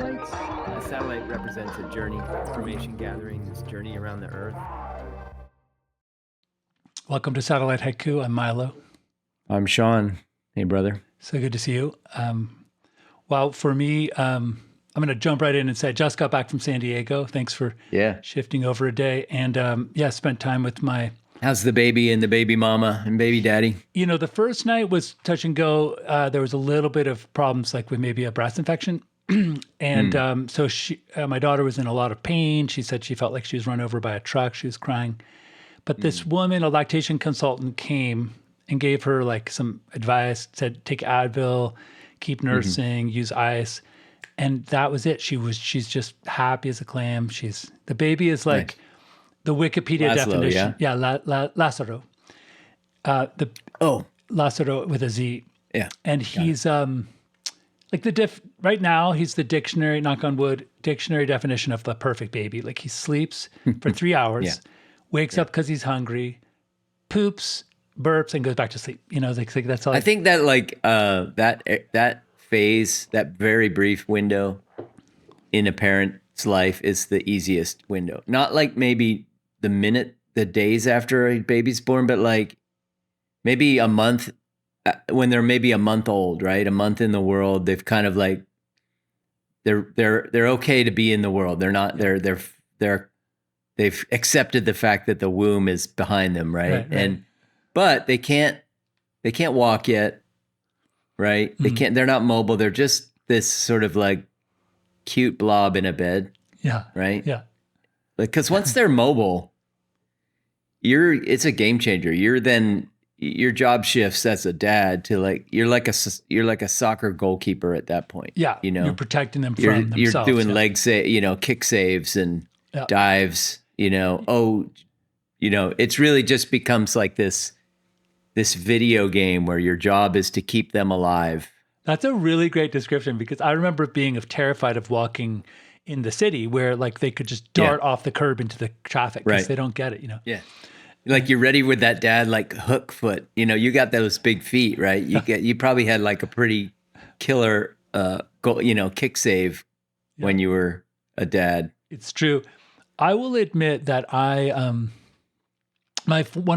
satellites? A satellite represents a journey, information gathering, this journey around the Earth. Welcome to Satellite Haiku. I'm MiLo. I'm Shawn. Hey, brother. So good to see you. Well, for me, I'm going to jump right in and say I just got back from San Diego. Thanks for shifting over a day. And spent time with my... How's the baby and the baby mama and baby daddy? You know, the first night was touch and go. There was a little bit of problems, like with maybe a breast infection. And so my daughter was in a lot of pain. She said she felt like she was run over by a truck. She was crying. But this woman, a lactation consultant, came and gave her like some advice, said, take Advil, keep nursing, use ice. And that was it. She's just happy as a clam. The baby is like the Wikipedia definition. Yeah, Lazaro. Lazaro with a Z. Yeah. And he's like right now, he's the dictionary, knock on wood, dictionary definition of the perfect baby. Like he sleeps for 3 hours, wakes up because he's hungry, poops, burps, and goes back to sleep. You know, like that's all. I think that that phase, that very brief window in a parent's life is the easiest window. Not like maybe the days after a baby's born, but like maybe a month when they're maybe a month old, right? A month in the world, they've kind of like they're okay to be in the world. They're not they've accepted the fact that the womb is behind them, right? But they can't walk yet, right? They're not mobile. They're just this sort of like cute blob in a bed. Yeah. Right? Yeah. Because once they're mobile, it's a game changer. Your job shifts as a dad to like you're like a soccer goalkeeper at that point. Yeah, you know, you're protecting them from themselves. You're doing kick saves and dives. It's really just becomes like this video game where your job is to keep them alive. That's a really great description because I remember being terrified of walking in the city where like they could just dart off the curb into the traffic because they don't get it. Yeah. Like you're ready with that dad, like hook foot, you got those big feet, right? You probably had like a pretty killer, kick save when you were a dad. It's true. I will admit that one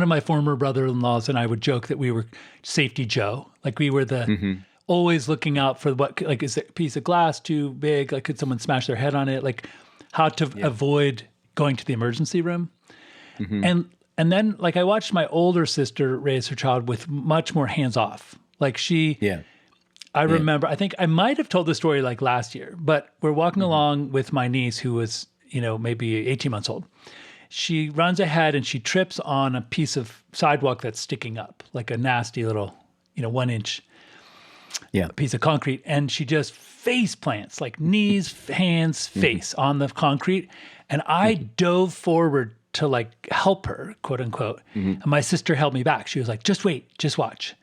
of my former brother-in-laws and I would joke that we were Safety Joe. Like we were the always looking out for like, is a piece of glass too big? Like could someone smash their head on it? Like how to avoid going to the emergency room. And then, like, I watched my older sister raise her child with much more hands-off. Like I remember, I think I might have told the story like last year, but we're walking along with my niece who was, maybe 18 months old. She runs ahead and she trips on a piece of sidewalk that's sticking up, like a nasty little, 1 inch piece of concrete. And she just face plants, like knees, hands, face on the concrete. And I dove forward to like help her, quote unquote. And my sister held me back. She was like, just wait, just watch.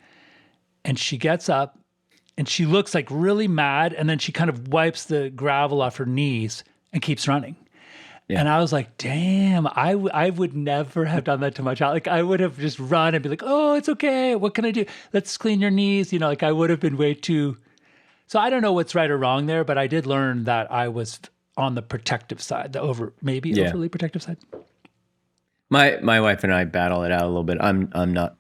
And she gets up and she looks like really mad. And then she kind of wipes the gravel off her knees and keeps running. Yeah. And I was like, damn, I would never have done that to my child. Like I would have just run and be like, oh, it's okay. What can I do? Let's clean your knees. Like I would have been way too. So I don't know what's right or wrong there, but I did learn that I was on the protective side, overly protective side. My wife and I battle it out a little bit. I'm not.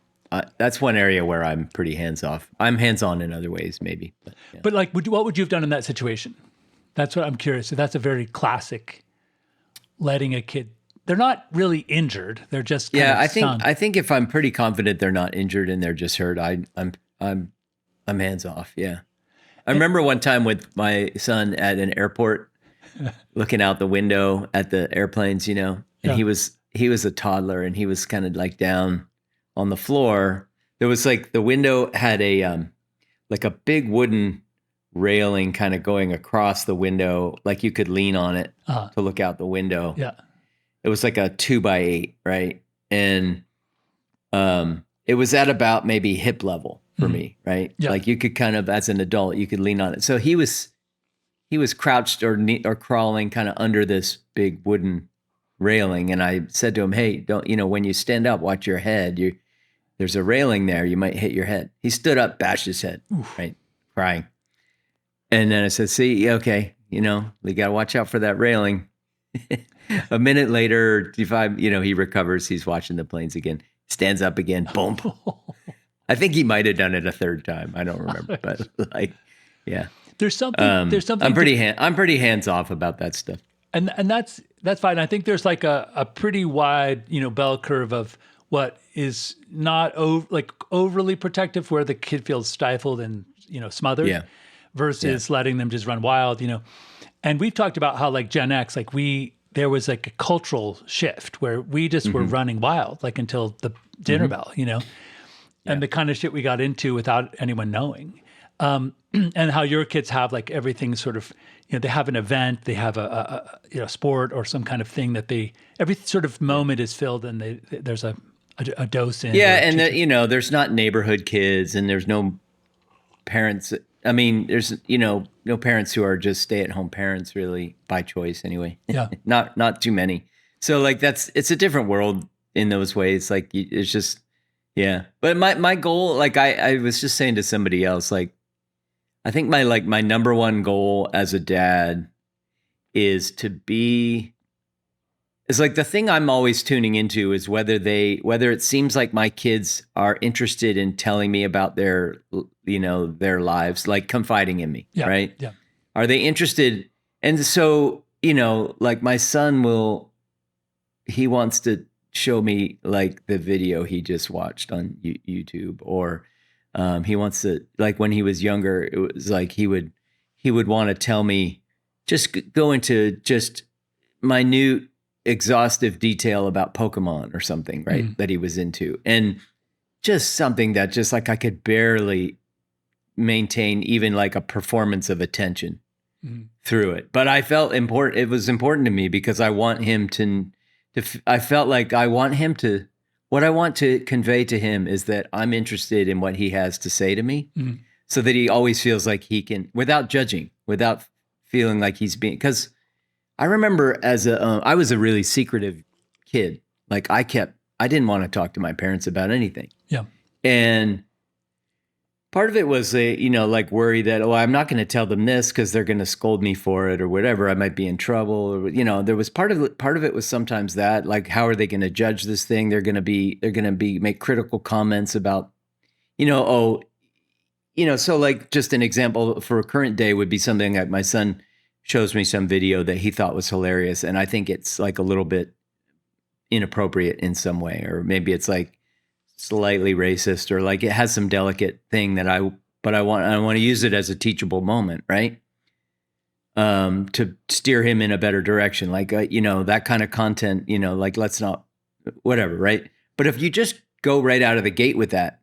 That's one area where I'm pretty hands off. I'm hands on in other ways, maybe. But like, what would you have done in that situation? That's what I'm curious. So that's a very classic. Letting a kid. They're not really injured. They're just kind of stunned. I think if I'm pretty confident they're not injured and they're just hurt, I'm hands off. Yeah. I remember one time with my son at an airport, looking out the window at the airplanes, and he was a toddler and he was kind of like down on the floor. There was like the window had a like a big wooden railing kind of going across the window, like you could lean on it to look out the window. Yeah. It was like a 2x8, right? And it was at about maybe hip level for me, right? Yeah. Like you could kind of, as an adult, you could lean on it. So he was crouched or crawling kind of under this big wooden railing. And I said to him, hey, don't, when you stand up, watch your head. There's a railing there. You might hit your head. He stood up, bashed his head, right? Crying. And then I said, see, okay, you got to watch out for that railing. A minute later, he recovers. He's watching the planes again. Stands up again. Boom. I think he might have done it a third time. I don't remember, but yeah. There's something. There's something. I'm pretty hands off about that stuff. And that's fine. I think there's like a pretty wide, bell curve of what is not overly protective, where the kid feels stifled and smothered, versus letting them just run wild. And we've talked about how like Gen X, there was like a cultural shift where we just were running wild, like until the dinner bell, and the kind of shit we got into without anyone knowing. And how your kids have like everything sort of, they have an event, they have a sport or some kind of thing that every sort of moment is filled, and there's a dose in. Yeah, and there's not neighborhood kids, and there's no parents. I mean, there's no parents who are just stay-at-home parents, really, by choice anyway. Yeah, not too many. So like it's a different world in those ways. Like it's just But my goal, like I was just saying to somebody else, like I think my number one goal as a dad is like the thing I'm always tuning into is whether it seems like my kids are interested in telling me about their lives, like confiding in me, right? Yeah. Are they interested? And so, like my son he wants to show me like the video he just watched on YouTube, or he wants to, like when he was younger, it was like he would want to tell me, just go into just minute, exhaustive detail about Pokemon or something, right? That he was into. And just something that just like I could barely maintain even like a performance of attention through it. But I felt important. It was important to me because I want him I felt like what I want to convey to him is that I'm interested in what he has to say to me, so that he always feels like he can, without judging, without feeling like he's being, because I remember I was a really secretive kid. Like I didn't want to talk to my parents about anything. Yeah. And part of it was like worry that, I'm not going to tell them this because they're going to scold me for it or whatever. I might be in trouble, or there was part of it was sometimes that, like, how are they going to judge this thing? They're going to make critical comments about, so like just an example for a current day would be something like my son shows me some video that he thought was hilarious, and I think it's like a little bit inappropriate in some way, or maybe it's like slightly racist, or like it has some delicate thing that I want to use it as a teachable moment, right? To steer him in a better direction, like that kind of content, like let's not, whatever, right? But if you just go right out of the gate with that,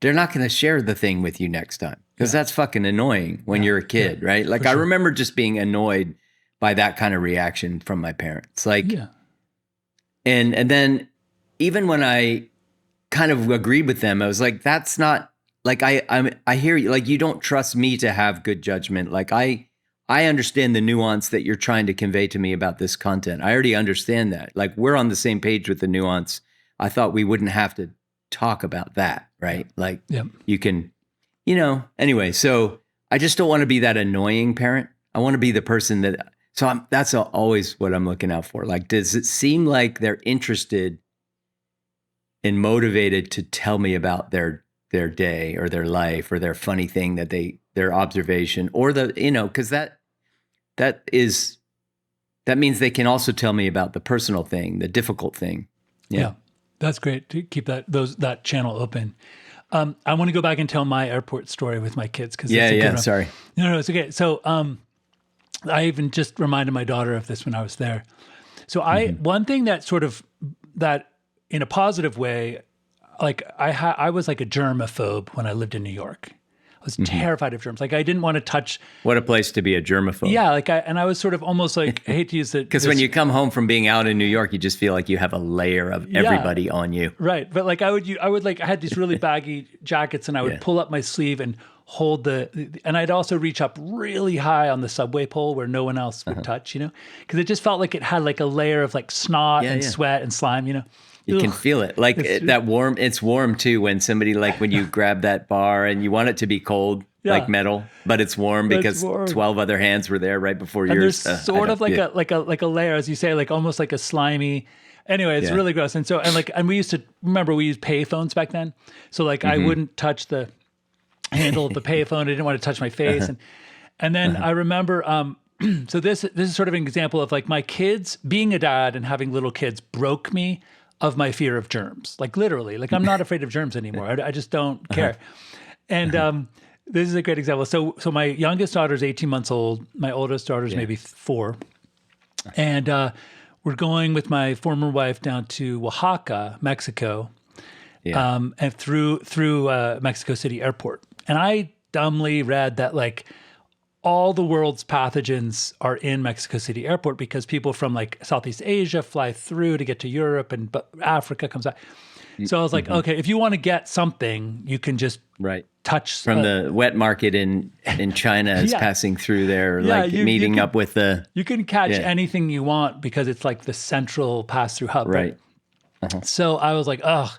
they're not going to share the thing with you next time, because that's fucking annoying when you're a kid, right? Like I remember just being annoyed by that kind of reaction from my parents, like, and then even when I kind of agreed with them, I was like, that's not, like, I hear you, like, you don't trust me to have good judgment. Like I understand the nuance that you're trying to convey to me about this content. I already understand that. Like we're on the same page with the nuance. I thought we wouldn't have to talk about that, right? Like you can, anyway, so I just don't want to be that annoying parent. I want to be the person that's always what I'm looking out for. Like, does it seem like they're interested and motivated to tell me about their day or their life or their funny thing that their observation, or because that means they can also tell me about the personal thing, the difficult thing. Yeah. That's great to keep that channel open. I want to go back and tell my airport story with my kids. Sorry. No, it's okay. So I even just reminded my daughter of this when I was there. So one thing that sort of, that in a positive way, like I was like a germaphobe when I lived in New York. I was terrified of germs. Like I didn't want to touch. What a place to be a germaphobe. Yeah, I was sort of almost like, I hate to use it. Because when you come home from being out in New York, you just feel like you have a layer of everybody on you. Right. But like I had these really baggy jackets, and I would pull up my sleeve and hold and I'd also reach up really high on the subway pole where no one else would touch, because it just felt like it had like a layer of like snot and sweat and slime, You can feel it. Like that warm, it's warm too when somebody, like when you grab that bar and you want it to be cold, like metal, but it's warm because 12 other hands were there right before yours. There's sort of like a layer, as you say, like almost like a slimy. Anyway, it's really gross. And we used to remember we used pay phones back then. So like I wouldn't touch the handle of the pay phone. I didn't want to touch my face. And then I remember, so this is sort of an example of like my kids being a dad and having little kids broke me of my fear of germs. Like literally, like I'm not afraid of germs anymore. I just don't care. And this is a great example. So my youngest daughter is 18 months old. My oldest daughter is maybe 4. And we're going with my former wife down to Oaxaca, Mexico, and through Mexico City Airport. And I dumbly read that like all the world's pathogens are in Mexico City Airport because people from like Southeast Asia fly through to get to Europe, and Africa comes out. So I was like, okay, if you want to get something, you can just touch from the wet market in China is passing through there, like meeting up with the. You can catch anything you want because it's like the central pass-through hub. Right. So I was like, ugh.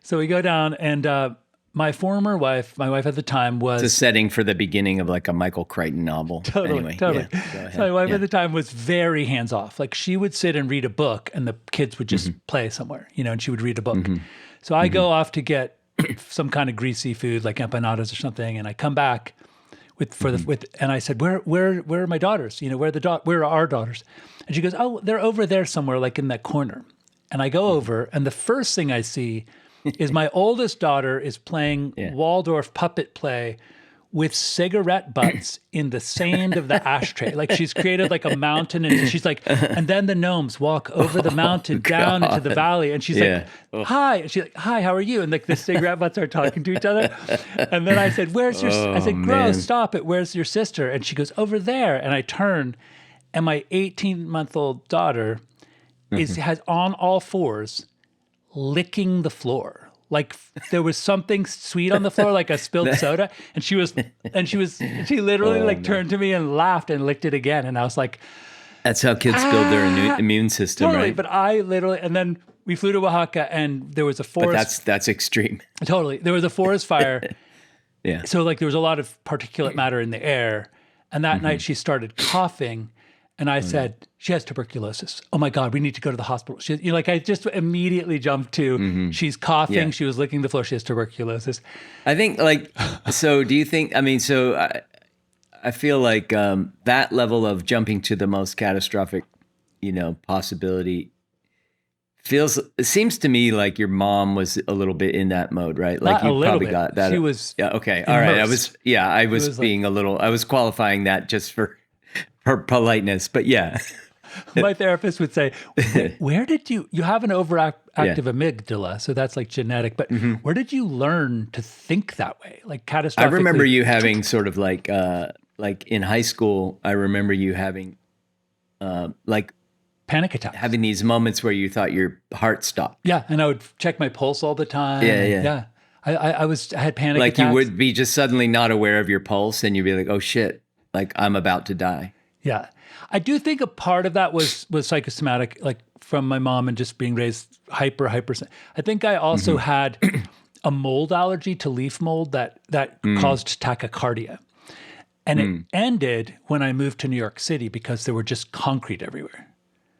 So we go down, and my former wife, my wife at the time was... It's a setting for the beginning of like a Michael Crichton novel. Totally. So my wife at the time was very hands-off. Like she would sit and read a book and the kids would just play somewhere, and she would read a book. So I go off to get some kind of greasy food like empanadas or something, and I come back and I said, where are my daughters? Where are our daughters? And she goes, oh, they're over there somewhere, like in that corner. And I go over, and the first thing I see is my oldest daughter is playing Waldorf puppet play with cigarette butts in the sand of the ashtray. Like she's created like a mountain, and she's like, and then the gnomes walk over the mountain down into the valley, and she's like, hi. And she's like, hi, how are you? And like the cigarette butts are talking to each other. And then I said, where's your, I said, gross, stop it. Where's your sister? And she goes, over there. And I turn, and my 18-month-old daughter has on all fours licking the floor. Like there was something sweet on the floor, like a spilled soda. And she literally turned to me and laughed and licked it again. And I was like, that's how kids build their immune system, totally, right? But I literally, and then we flew to Oaxaca, and there was a forest. But that's extreme. Totally. There was a forest fire. So like there was a lot of particulate matter in the air. And that night she started coughing. And I said, she has tuberculosis. Oh my God, we need to go to the hospital. I just immediately jumped to, she's coughing, she was licking the floor, she has tuberculosis. I think so do you think, I feel like that level of jumping to the most catastrophic, possibility it seems to me like your mom was a little bit in that mode, right? Like you probably got that. She was. Yeah. Okay. All right. I was qualifying that just for politeness, but yeah. My therapist would say, where did you have an overactive amygdala, so that's like genetic, but where did you learn to think that way? Like catastrophically? I remember you having sort of like in high school, I remember you having like panic attacks. Having these moments where you thought your heart stopped. Yeah, and I would check my pulse all the time. Yeah. I had panic attacks. Like you would be just suddenly not aware of your pulse, and you'd be like, oh shit, like I'm about to die. Yeah. I do think a part of that was psychosomatic, like from my mom and just being raised hyper. I think I also had a mold allergy to leaf mold that caused tachycardia. And it ended when I moved to New York City because there were just concrete everywhere.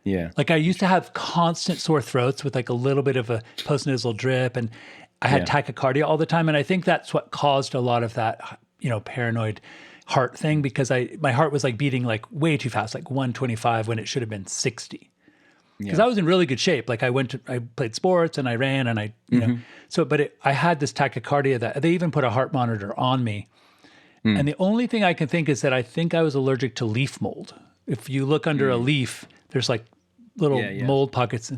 Yeah. Like I used to have constant sore throats with like a little bit of a postnasal drip, and I had tachycardia all the time. And I think that's what caused a lot of that, paranoid heart thing, because my heart was like beating like way too fast, like 125 when it should have been 60. Because I was in really good shape. Like I played sports and I ran and I had this tachycardia that they even put a heart monitor on me. And the only thing I can think is that I think I was allergic to leaf mold. If you look under a leaf, there's like little mold pockets.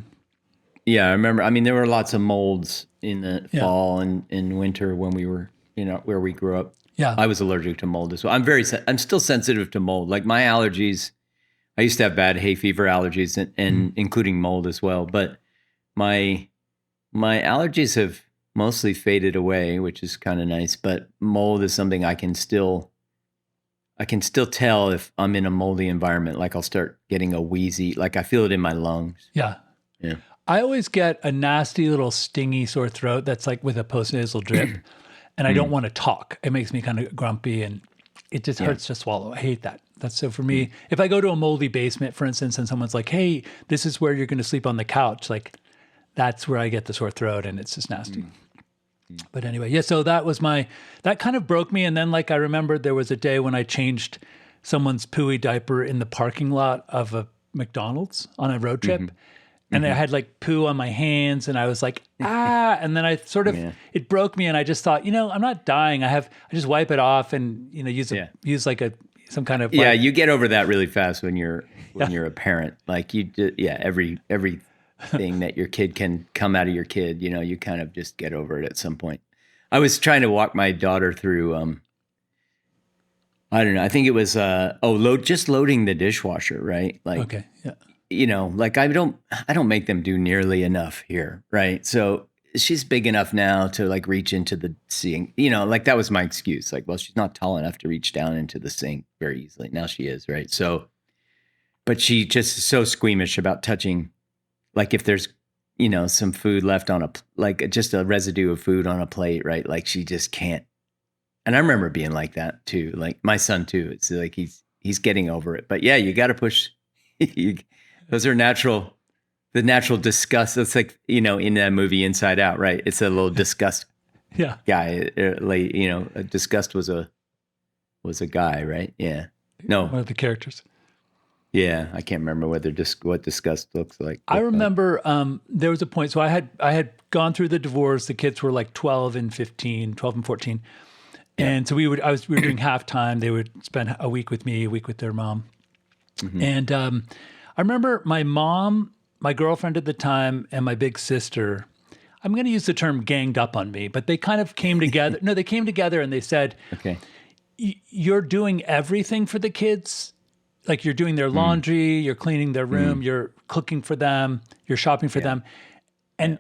Yeah, I remember. I mean, there were lots of molds in the fall and in winter when we were, where we grew up. Yeah, I was allergic to mold as well. I'm still sensitive to mold. Like my allergies, I used to have bad hay fever allergies and including mold as well. But my allergies have mostly faded away, which is kind of nice. But mold is something I can still tell if I'm in a moldy environment. Like I'll start getting a wheezy, like I feel it in my lungs. Yeah. I always get a nasty little stingy sore throat that's like with a postnasal drip, and I don't want to talk. It makes me kind of grumpy, and it just hurts to swallow. I hate that. That's so for me. If I go to a moldy basement, for instance, and someone's like, "Hey, this is where you're going to sleep on the couch," like that's where I get the sore throat, and it's just nasty. But anyway, yeah. So that kind of broke me, and then like I remembered there was a day when I changed someone's pooey diaper in the parking lot of a McDonald's on a road trip. And I had like poo on my hands, and I was like, and then I sort of, it broke me, and I just thought, I'm not dying. I just wipe it off and, use like some kind of. Yeah. You get over that really fast when you're a parent. Like everything that your kid can come out of your kid, you kind of just get over it at some point. I was trying to walk my daughter through, I don't know. I think it was, just loading the dishwasher, right? Like, okay. Yeah. Like I don't make them do nearly enough here, right? So she's big enough now to like reach into the sink, like that was my excuse. Like, well, she's not tall enough to reach down into the sink very easily. Now she is, right? So, but she just is so squeamish about touching, like if there's, some food left on like just a residue of food on a plate, right? Like she just can't. And I remember being like that too. Like my son too. It's like he's getting over it. But yeah, you got to push. Those are the natural disgust. It's like, in that movie Inside Out, right? It's a little disgust guy. Disgust was a guy, right? Yeah. No. One of the characters. Yeah. I can't remember what disgust looks like. I remember there was a point. So I had gone through the divorce. The kids were like 12 and 14. Yeah. And so we were doing halftime. They would spend a week with me, a week with their mom. And I remember my mom, my girlfriend at the time, and my big sister, I'm going to use the term ganged up on me, but they kind of came together. No, they came together and they said, okay, you're doing everything for the kids. Like you're doing their laundry, you're cleaning their room, you're cooking for them, you're shopping for them. And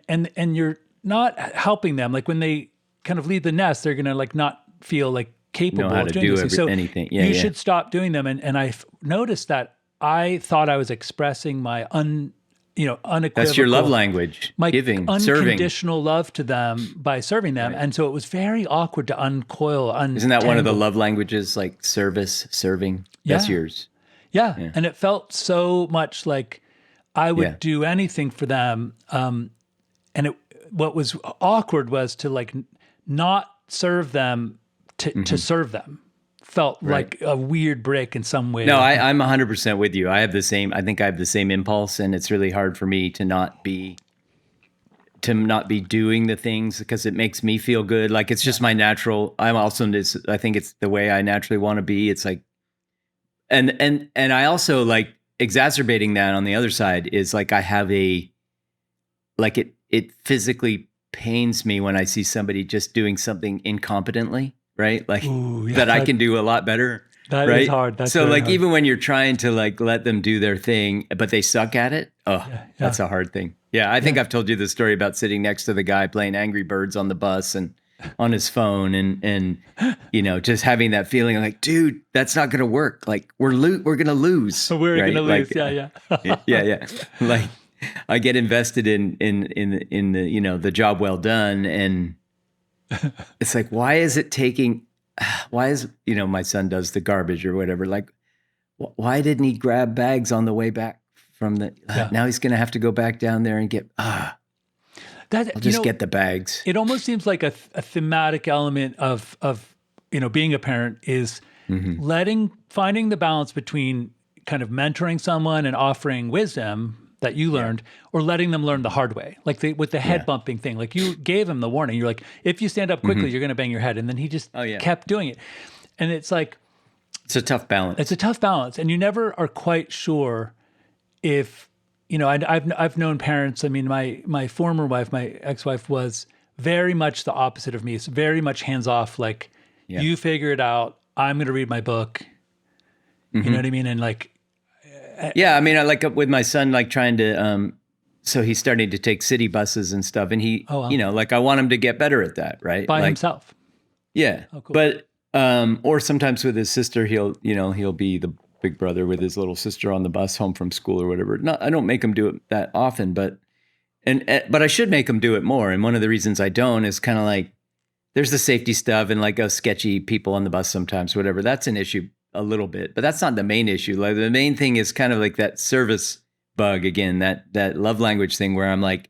you're not helping them. Like when they kind of leave the nest, they're going to like not feel like capable of doing this. So anything. You should stop doing them. And I noticed that I thought I was expressing my unequivocal. That's your love language. My giving, unconditional love to them by serving them, and so it was very awkward to uncoil. Isn't that one of the love languages, like service, serving? That's yours. Yeah, and it felt so much like I would do anything for them. And what was awkward was to like not serve them to serve them. Felt like a weird break in some way. No, I'm 100% with you. I think I have the same impulse, and it's really hard for me to not be doing the things because it makes me feel good. Like it's just my natural. I think it's the way I naturally want to be. It's like, and I also like exacerbating that on the other side is like I have it physically pains me when I see somebody just doing something incompetently. Right? Like that I can do a lot better. That right? is hard. That's so like hard. Even when you're trying to like let them do their thing, but they suck at it. That's a hard thing. Yeah. I think I've told you the story about sitting next to the guy playing Angry Birds on the bus and on his phone and just having that feeling like, dude, that's not going to work. Like we're going to lose. We're going to lose. Like, yeah. Like I get invested in the, the job well done. And it's like, why is my son does the garbage or whatever. Like, why didn't he grab bags on the way back from now he's going to have to go back down there and get, I'll just get the bags. It almost seems like a thematic element of being a parent is finding the balance between kind of mentoring someone and offering wisdom that you learned, or letting them learn the hard way, like with the head bumping thing. Like you gave him the warning. You're like, if you stand up quickly, you're going to bang your head, and then he just kept doing it. And it's like, it's a tough balance. It's a tough balance, and you never are quite sure if I've known parents. I mean, my former wife, my ex-wife, was very much the opposite of me. It's very much hands off. Like you figure it out. I'm going to read my book. You know what I mean? And like. Yeah, I mean, I like with my son, like trying to, so he's starting to take city buses and stuff, and he, like I want him to get better at that, right? By himself. Yeah, cool. But or sometimes with his sister, he'll be the big brother with his little sister on the bus home from school or whatever. I don't make him do it that often, but but I should make them do it more. And one of the reasons I don't is kind of like, there's the safety stuff and like sketchy people on the bus sometimes, whatever. That's an issue a little bit, but that's not the main issue. Like the main thing is kind of like that service bug again, that love language thing where I'm like,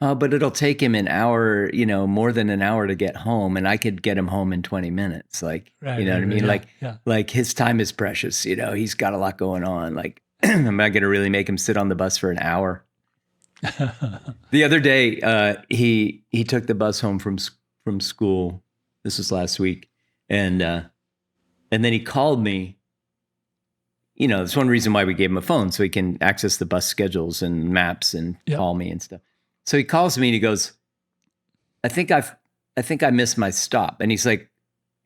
oh, but it'll take him an hour, more than an hour to get home, and I could get him home in 20 minutes. Like, what I mean? Like his time is precious. He's got a lot going on. Like, I'm not going to really make him sit on the bus for an hour. The other day, he took the bus home from school. This was last week, and then he called me. That's one reason why we gave him a phone, so he can access the bus schedules and maps and call me and stuff. So he calls me and he goes, I think I missed my stop. And he's like,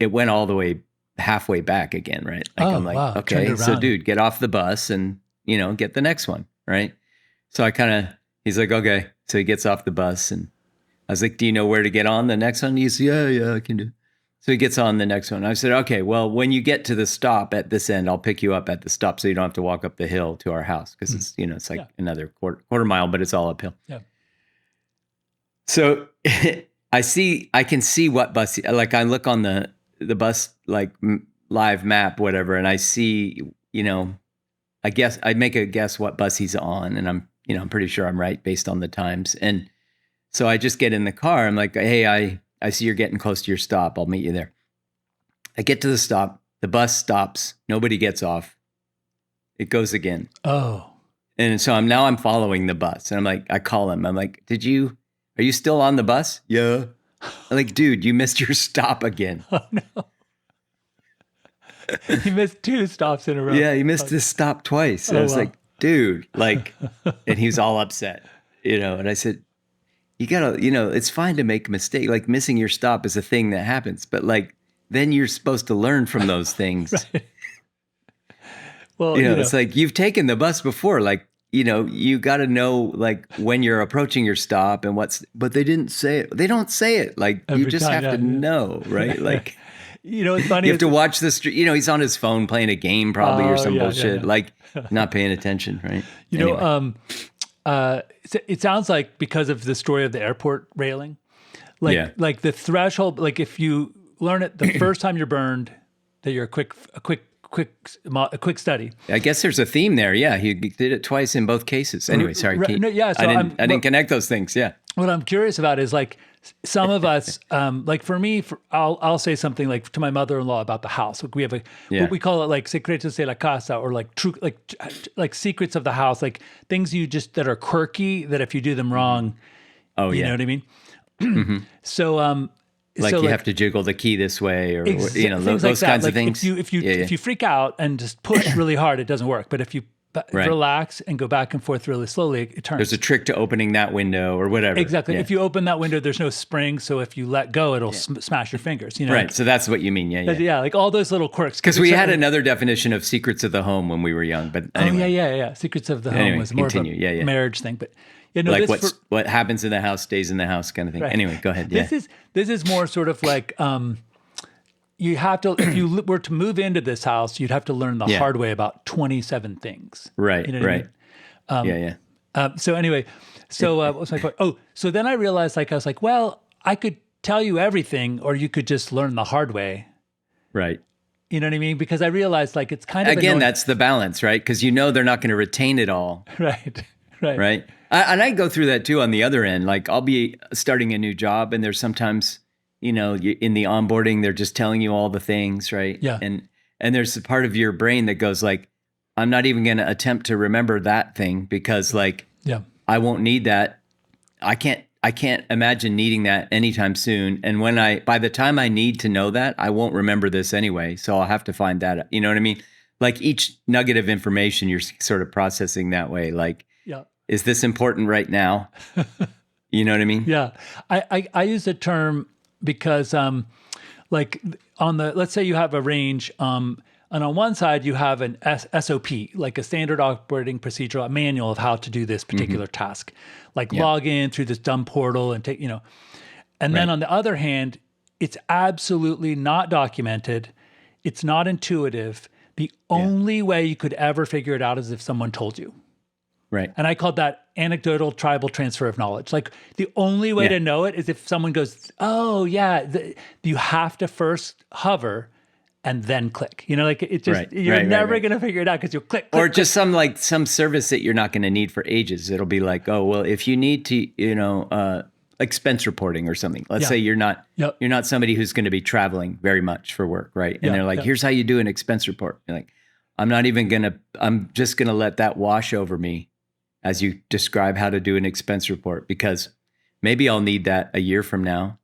it went all the way halfway back again, right? Like, I'm like, wow. Okay, so dude, get off the bus and, get the next one, right? So he's like, okay. So he gets off the bus and I was like, do you know where to get on the next one? He's, yeah, I can do. So he gets on the next one. I said, okay, well, when you get to the stop at this end, I'll pick you up at the stop so you don't have to walk up the hill to our house because it's, it's like another quarter mile, but it's all uphill. Yeah. So I can see what bus, like I look on the bus, like live map, whatever, and I see, I guess I'd make a guess what bus he's on. And I'm pretty sure I'm right based on the times. And so I just get in the car. I'm like, hey, I see you're getting close to your stop. I'll meet you there. I get to the stop. The bus stops. Nobody gets off. It goes again. Oh. And so I'm following the bus. And I'm like, I call him. I'm like, are you still on the bus? Yeah. I'm like, dude, you missed your stop again. Oh, no. You missed 2 stops in a row. Yeah, you missed this stop twice. And I was like, dude, like, and he was all upset, and I said, you gotta, it's fine to make a mistake. Like missing your stop is a thing that happens, but like, then you're supposed to learn from those things. Right. Well, it's like, you've taken the bus before, like, you got to know like when you're approaching your stop and but they didn't say it. They don't say it. Like you just have to know, right? Like, it's funny. You have to watch the street. He's on his phone playing a game probably or some bullshit, like not paying attention, right? It sounds like because of the story of the airport railing, like the threshold, like if you learn it the first time you're burned, that you're a quick study. I guess there's a theme there. Yeah, he did it twice in both cases. Anyway, sorry. No, yeah, so I didn't connect those things. Yeah. What I'm curious about is like some of us, like for me, I'll say something like to my mother-in-law about the house. Like we have what we call it like secretos de la casa, or like true, like secrets of the house, like things that are quirky that if you do them wrong, know what I mean? Mm-hmm. So you have to jiggle the key this way, or those like kinds like of things. If you freak out and just push really hard, it doesn't work. But if you relax and go back and forth really slowly, it turns. There's a trick to opening that window or whatever. Exactly. Yeah. If you open that window, there's no spring, so if you let go, it'll smash your fingers. Right. So that's what you mean. Yeah. Like all those little quirks. Because we had another definition of secrets of the home when we were young. But anyway. Yeah. Secrets of the home was more of a marriage thing, but. Like what happens in the house stays in the house kind of thing. Right. Anyway, go ahead. Yeah. This is more sort of like you have to, if you were to move into this house, you'd have to learn the hard way about 27 things. Right. Right. I mean? So anyway, what was my point? Oh, so then I realized, I was like, well, I could tell you everything, or you could just learn the hard way. Right. You know what I mean? Because I realized it's kind of again, that's the balance, right? Because they're not going to retain it all. Right. And I go through that too on the other end. Like I'll be starting a new job, and there's sometimes, in the onboarding, they're just telling you all the things, right? Yeah. And there's a part of your brain that goes like, I'm not even going to attempt to remember that thing because I won't need that. I can't imagine needing that anytime soon. And by the time I need to know that, I won't remember this anyway. So I'll have to find that. You know what I mean? Like each nugget of information, you're sort of processing that way. Like, is this important right now? You know what I mean? Yeah. I use the term because let's say you have a range, and on one side you have an SOP, like a standard operating procedure, a manual of how to do this particular task, like log in through this dumb portal and take, and then on the other hand, it's absolutely not documented. It's not intuitive. The only way you could ever figure it out is if someone told you. Right. And I called that anecdotal tribal transfer of knowledge. Like the only way to know it is if someone goes, oh yeah, you have to first hover and then click. You know, like it just, you're never going to figure it out because you'll click, or click, just some service that you're not going to need for ages. It'll be like, oh, well, if you need to, expense reporting or something. Let's say you're not somebody who's going to be traveling very much for work, right? And they're like, here's how you do an expense report. You're like, I'm just going to let that wash over me as you describe how to do an expense report, because maybe I'll need that a year from now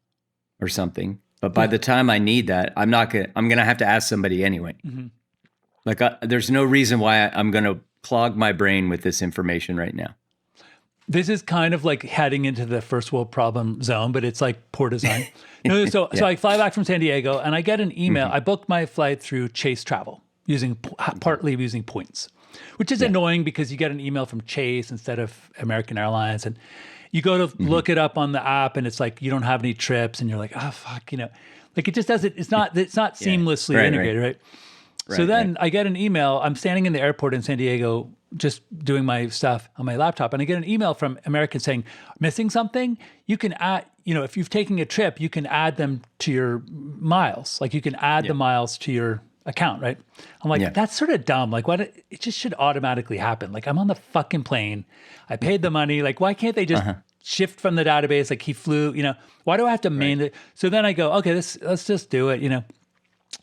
or something. But by the time I need that, I'm going to have to ask somebody anyway. Mm-hmm. Like there's no reason why I'm going to clog my brain with this information right now. This is kind of like heading into the first world problem zone, but it's like poor design. So I fly back from San Diego and I get an email. I booked my flight through Chase Travel partly using points, which is annoying because you get an email from Chase instead of American Airlines, and you go to look it up on the app and it's like you don't have any trips, and you're like, oh fuck, like it just doesn't. It's not seamlessly integrated, right? So then I get an email. I'm standing in the airport in San Diego, just doing my stuff on my laptop, and I get an email from American saying, missing something? You can add, if you've taken a trip, you can add them to your miles. Like you can add the miles to your account, right? I'm like, that's sort of dumb. Like, it just should automatically happen. Like, I'm on the fucking plane. I paid the money. Like, why can't they just shift from the database? Like, he flew, why do I have to manually? So then I go, okay, let's just do it,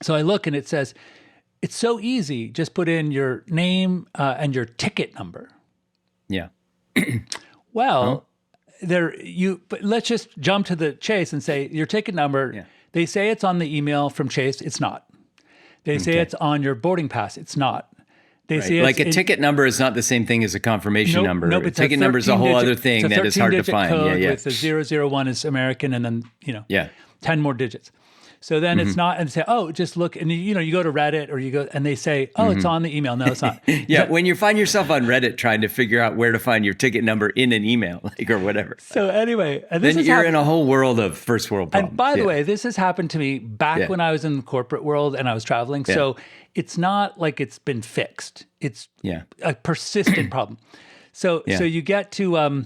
So I look and it says, it's so easy. Just put in your name and your ticket number. Yeah. Well, but let's just jump to the chase and say your ticket number. Yeah. They say it's on the email from Chase. It's not. They say it's on your boarding pass. It's not. They say like a ticket number is not the same thing as a confirmation number. A ticket number is a whole other thing that is hard to find. With the 001 is American, and then 10 more digits. So then it's not, and say, oh, just look, and you go to Reddit or you go, and they say, oh, it's on the email. No, it's not. When you find yourself on Reddit trying to figure out where to find your ticket number in an email, like or whatever. So anyway, then you're in a whole world of first world problems. And by the way, this has happened to me back when I was in the corporate world and I was traveling. Yeah. So it's not like it's been fixed. It's a persistent problem. So you get to.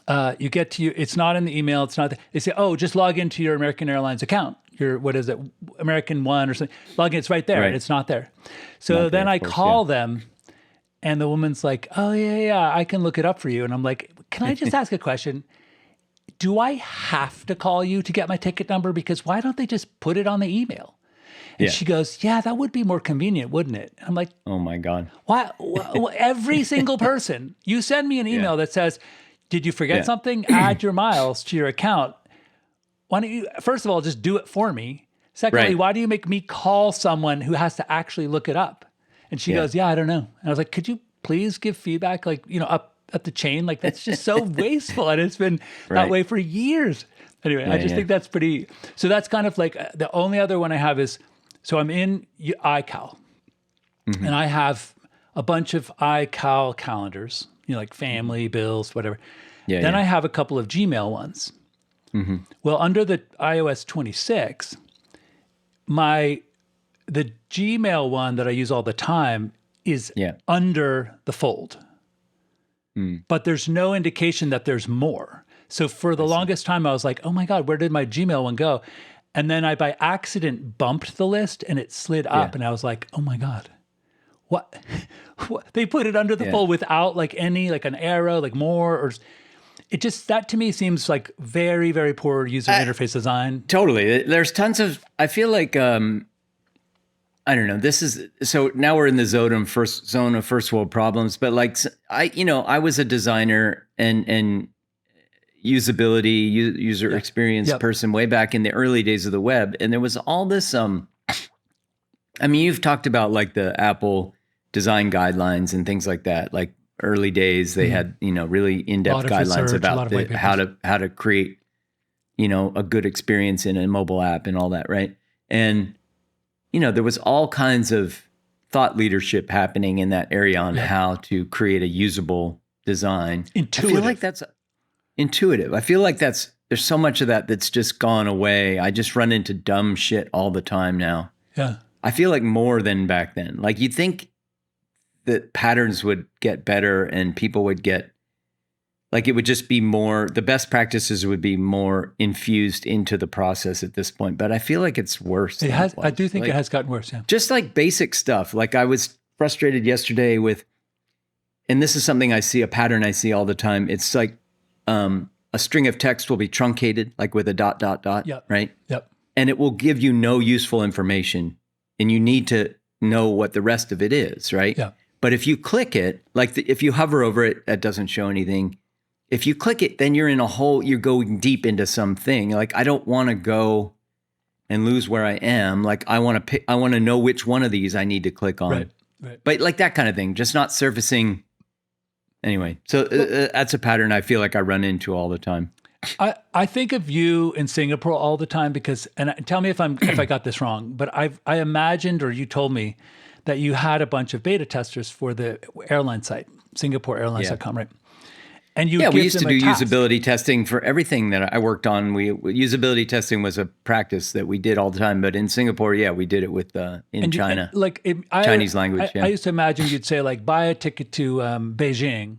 It's not in the email. It's not. They say, oh, just log into your American Airlines account. Your what is it, American One or something? Log in. It's right there. Right. It's not there. So then I call them, and the woman's like, oh yeah, I can look it up for you. And I'm like, can I just ask a question? Do I have to call you to get my ticket number? Because why don't they just put it on the email? And she goes, yeah, that would be more convenient, wouldn't it? I'm like, oh my God. Why? Every single person, you send me an email that says, did you forget something? Add your miles to your account. Why don't you, first of all, just do it for me? Secondly, why do you make me call someone who has to actually look it up? And she goes, I don't know. And I was like, could you please give feedback, like, up the chain? Like, that's just so wasteful. And it's been that way for years. Anyway, I just think that's pretty, so that's kind of like, the only other one I have is, so I'm in iCal, and I have a bunch of iCal calendars, like family, bills, whatever. Then I have a couple of Gmail ones. Well, under the iOS 26, the Gmail one that I use all the time is under the fold. But there's no indication that there's more. So for the longest time, I was like, oh my God, where did my Gmail one go? And then I, by accident, bumped the list and it slid up. And I was like, oh my God, what? They put it under the fold without like any, like an arrow, like more, or it just, that to me seems like very, very poor user interface design. Totally. There's tons of, I feel like, I don't know, so now we're in the zone of first world problems, but like, I was a designer and usability, user experience person way back in the early days of the web. And there was all this, you've talked about like the Apple design guidelines and things like that. Like early days, they had, really in-depth guidelines about how to create, a good experience in a mobile app and all that. Right. And, there was all kinds of thought leadership happening in that area on how to create a usable design. Intuitive. I feel like that's intuitive. I feel like there's so much of that that's just gone away. I just run into dumb shit all the time now. Yeah. I feel like more than back then. Like you'd think that patterns would get better and people would get, like, it would just be more, the best practices would be more infused into the process at this point. But I feel like it's worse. It has. I do think like, it has gotten worse. Yeah. Just like basic stuff. Like I was frustrated yesterday with, and this is something I see, a pattern I see all the time. It's like a string of text will be truncated, like with a ... Yep. right? Yep. And it will give you no useful information. And you need to know what the rest of it is, right? Yeah. But if you click it, like if you hover over it, that doesn't show anything. If you click it, then you're in a whole, you're going deep into something. Like, I don't want to go and lose where I am. Like, I want to know which one of these I need to click on. Right. But like that kind of thing, just not surfacing. Anyway, so that's a pattern I feel like I run into all the time. I think of you in Singapore all the time because, and tell me if I got this wrong, but I imagined, or you told me that you had a bunch of beta testers for the airline site, SingaporeAirlines.com, right? And you we used to do task. usability testing for everything that I worked on. Usability testing was a practice that we did all the time. But in Singapore, we did it with in China, Chinese language. I used to imagine you'd say like, buy a ticket to Beijing,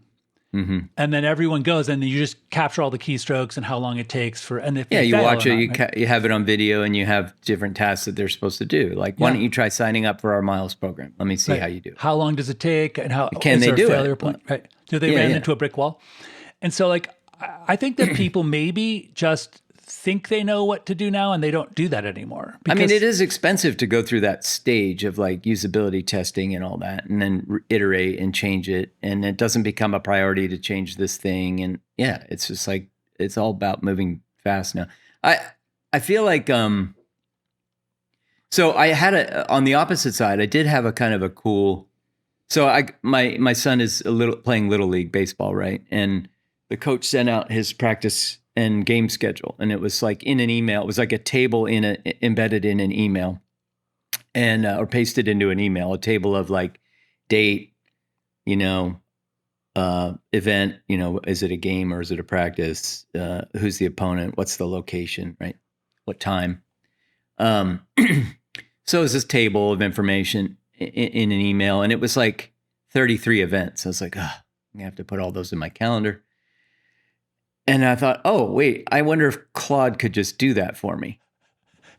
and then everyone goes, and you just capture all the keystrokes and how long it takes for. And if you watch it, right? You have it on video, and you have different tasks that they're supposed to do. Like, why don't you try signing up for our Miles program? Let me see how you do. How long does it take, and how can they do failure it? Point? Right? Do they ran into a brick wall? And so, like, I think that people maybe just think they know what to do now, and they don't do that anymore. I mean, it is expensive to go through that stage of like usability testing and all that, and then iterate and change it. And it doesn't become a priority to change this thing. And it's just like, it's all about moving fast now. I feel like, so I had on the opposite side, I did have a kind of a cool, so my son is playing Little League baseball, right? And the coach sent out his practice and game schedule, and it was like in an email. It was like a table embedded in an email, and or pasted into an email. A table of like date, event. Is it a game or is it a practice? Who's the opponent? What's the location? Right? What time? So it was this table of information in an email, and it was like 33 events. I was like, I'm gonna have to put all those in my calendar. And I thought, oh, wait, I wonder if Claude could just do that for me,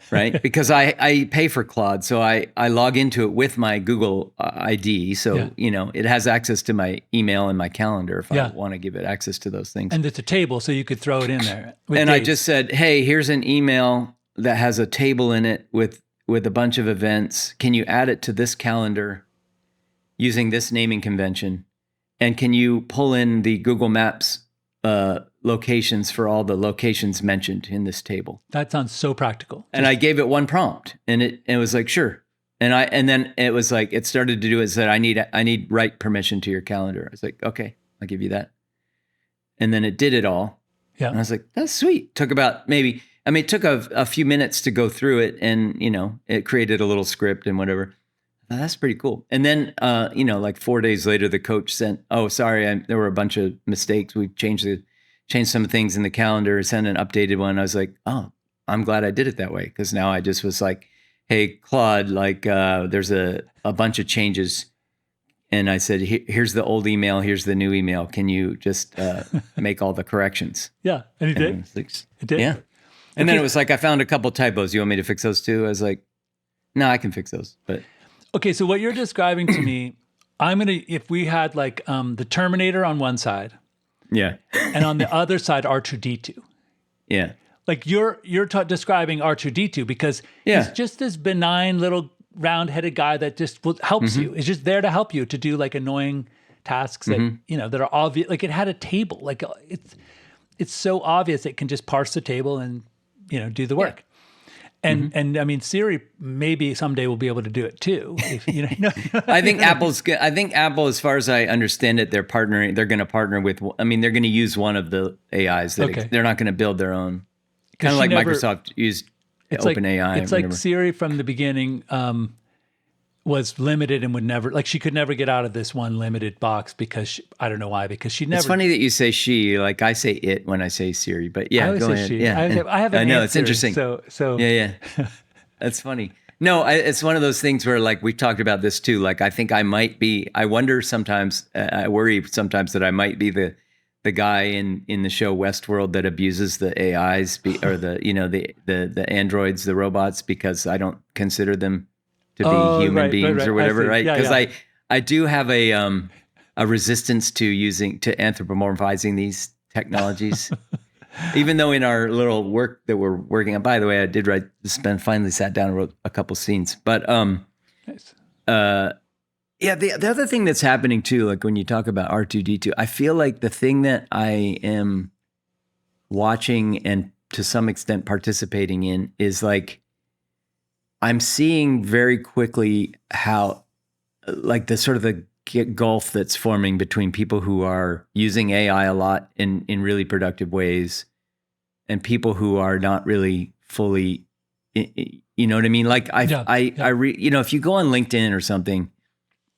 right? Because I pay for Claude, so I log into it with my Google ID. So, it has access to my email and my calendar if I want to give it access to those things. And it's a table, so you could throw it in there. And dates. I just said, hey, here's an email that has a table in it with a bunch of events. Can you add it to this calendar using this naming convention? And can you pull in the Google Maps locations for all the locations mentioned in this table? That sounds so practical. And I gave it one prompt, and it was like, sure. And then it was like, it started to do it, said, I need write permission to your calendar. I was like, okay, I'll give you that. And then it did it all. Yeah. And I was like, that's sweet. Took about it took a few minutes to go through it, and, it created a little script and whatever. That's pretty cool. And then, like 4 days later, the coach sent, oh, sorry, there were a bunch of mistakes. We changed some things in the calendar, sent an updated one. I was like, oh, I'm glad I did it that way. Because now I just was like, hey, Claude, like there's a bunch of changes. And I said, here's the old email, here's the new email. Can you just make all the corrections? Yeah. And he did? It did? Yeah. And then it was like, I found a couple typos. You want me to fix those too? I was like, no, I can fix those. But okay, so what you're describing to me, if we had like the Terminator on one side, and on the other side R2D2, like you're describing R2D2 because he's just this benign little round-headed guy that just helps you. It's just there to help you to do like annoying tasks that that are obvious. Like it had a table, like it's so obvious it can just parse the table and do the work. And I mean, Siri maybe someday will be able to do it too. I think Apple, as far as I understand it, they're going to partner with. I mean, they're going to use one of the AIs. They're not going to build their own. Kind of like Microsoft used OpenAI. It's like Siri from the beginning was limited and would never, like, she could never get out of this one limited box because I don't know why, because she never. It's funny that you say she, like I say it when I say Siri, but I always go say ahead. she. Yeah, I have an I know, Aunt it's Siri, interesting. So yeah, that's funny. No, it's one of those things where, like, we've talked about this too. Like, I think I wonder sometimes, I worry sometimes that I might be the guy in the show Westworld that abuses the AIs or the androids, the robots, because I don't consider them to be human beings or whatever, right? Because I do have a resistance to anthropomorphizing these technologies. Even though in our little work that we're working on, by the way, I did finally sat down and wrote a couple scenes. But Nice. the other thing that's happening too, like when you talk about R2D2, I feel like the thing that I am watching and to some extent participating in is like I'm seeing very quickly how like the sort of the gulf that's forming between people who are using AI a lot in really productive ways and people who are not really fully, you know what I mean? Like if you go on LinkedIn or something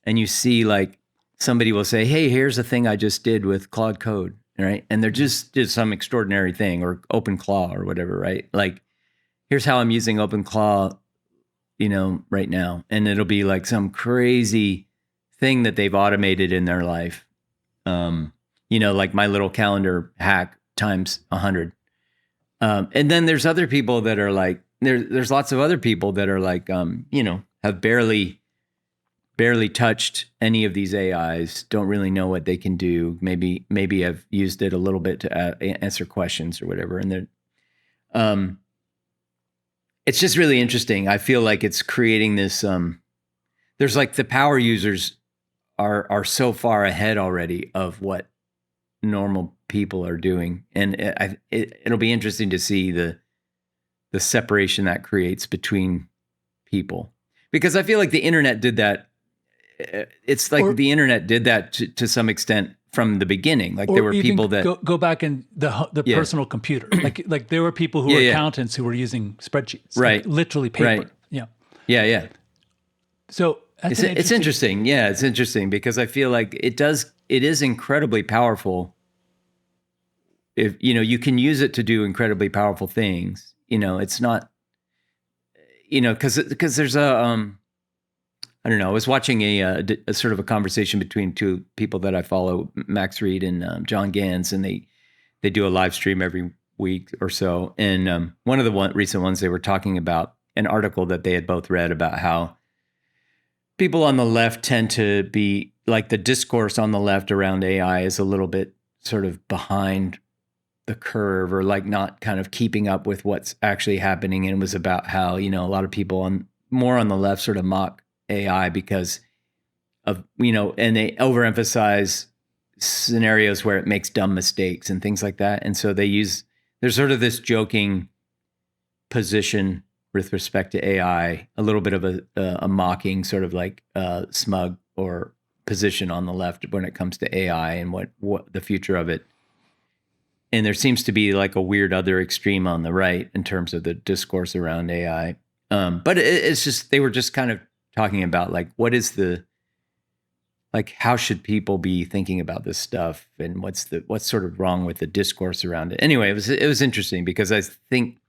and you see like somebody will say, hey, here's a thing I just did with Claude Code, right? And they're just did some extraordinary thing, or OpenClaw or whatever, right? Like, here's how I'm using OpenClaw, right now. And it'll be like some crazy thing that they've automated in their life. Like my little calendar hack times 100. And then there's other people that are like, there's lots of other people that are like, have barely touched any of these AIs, don't really know what they can do. Maybe I've used it a little bit to answer questions or whatever. And then, it's just really interesting. I feel like it's creating this, there's like the power users are so far ahead already of what normal people are doing. And it'll be interesting to see the separation that creates between people, because I feel like the internet did that. It's like the internet did that to some extent from the beginning. Like there were people that go back in the personal computer. Like there were people who were accountants who were using spreadsheets, right? Like literally paper. Right. Yeah. So it's interesting. Yeah, it's interesting because I feel like it is incredibly powerful. If you can use it to do incredibly powerful things. It's not. Because there's I don't know. I was watching a sort of a conversation between two people that I follow, Max Reed and John Gans, and they do a live stream every week or so. And one of the recent ones, they were talking about an article that they had both read about how people on the left tend to be like the discourse on the left around AI is a little bit sort of behind the curve, or like not kind of keeping up with what's actually happening. And it was about how, a lot of people more on the left sort of mock AI because of, and they overemphasize scenarios where it makes dumb mistakes and things like that. And so there's sort of this joking position with respect to AI, a little bit of a mocking sort of like smug or position on the left when it comes to AI and what the future of it. And there seems to be like a weird other extreme on the right in terms of the discourse around AI. But it's just, they were just kind of talking about like, how should people be thinking about this stuff, and what's sort of wrong with the discourse around it. Anyway, it was interesting because I think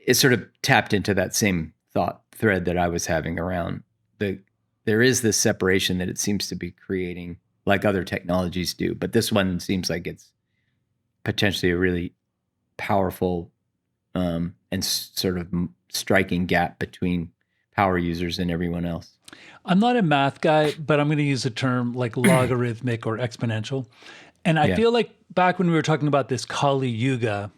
it sort of tapped into that same thought thread that I was having around there is this separation that it seems to be creating, like other technologies do, but this one seems like it's potentially a really powerful and sort of striking gap between power users and everyone else. I'm not a math guy, but I'm going to use a term like logarithmic or exponential. And I feel like back when we were talking about this Kali Yuga,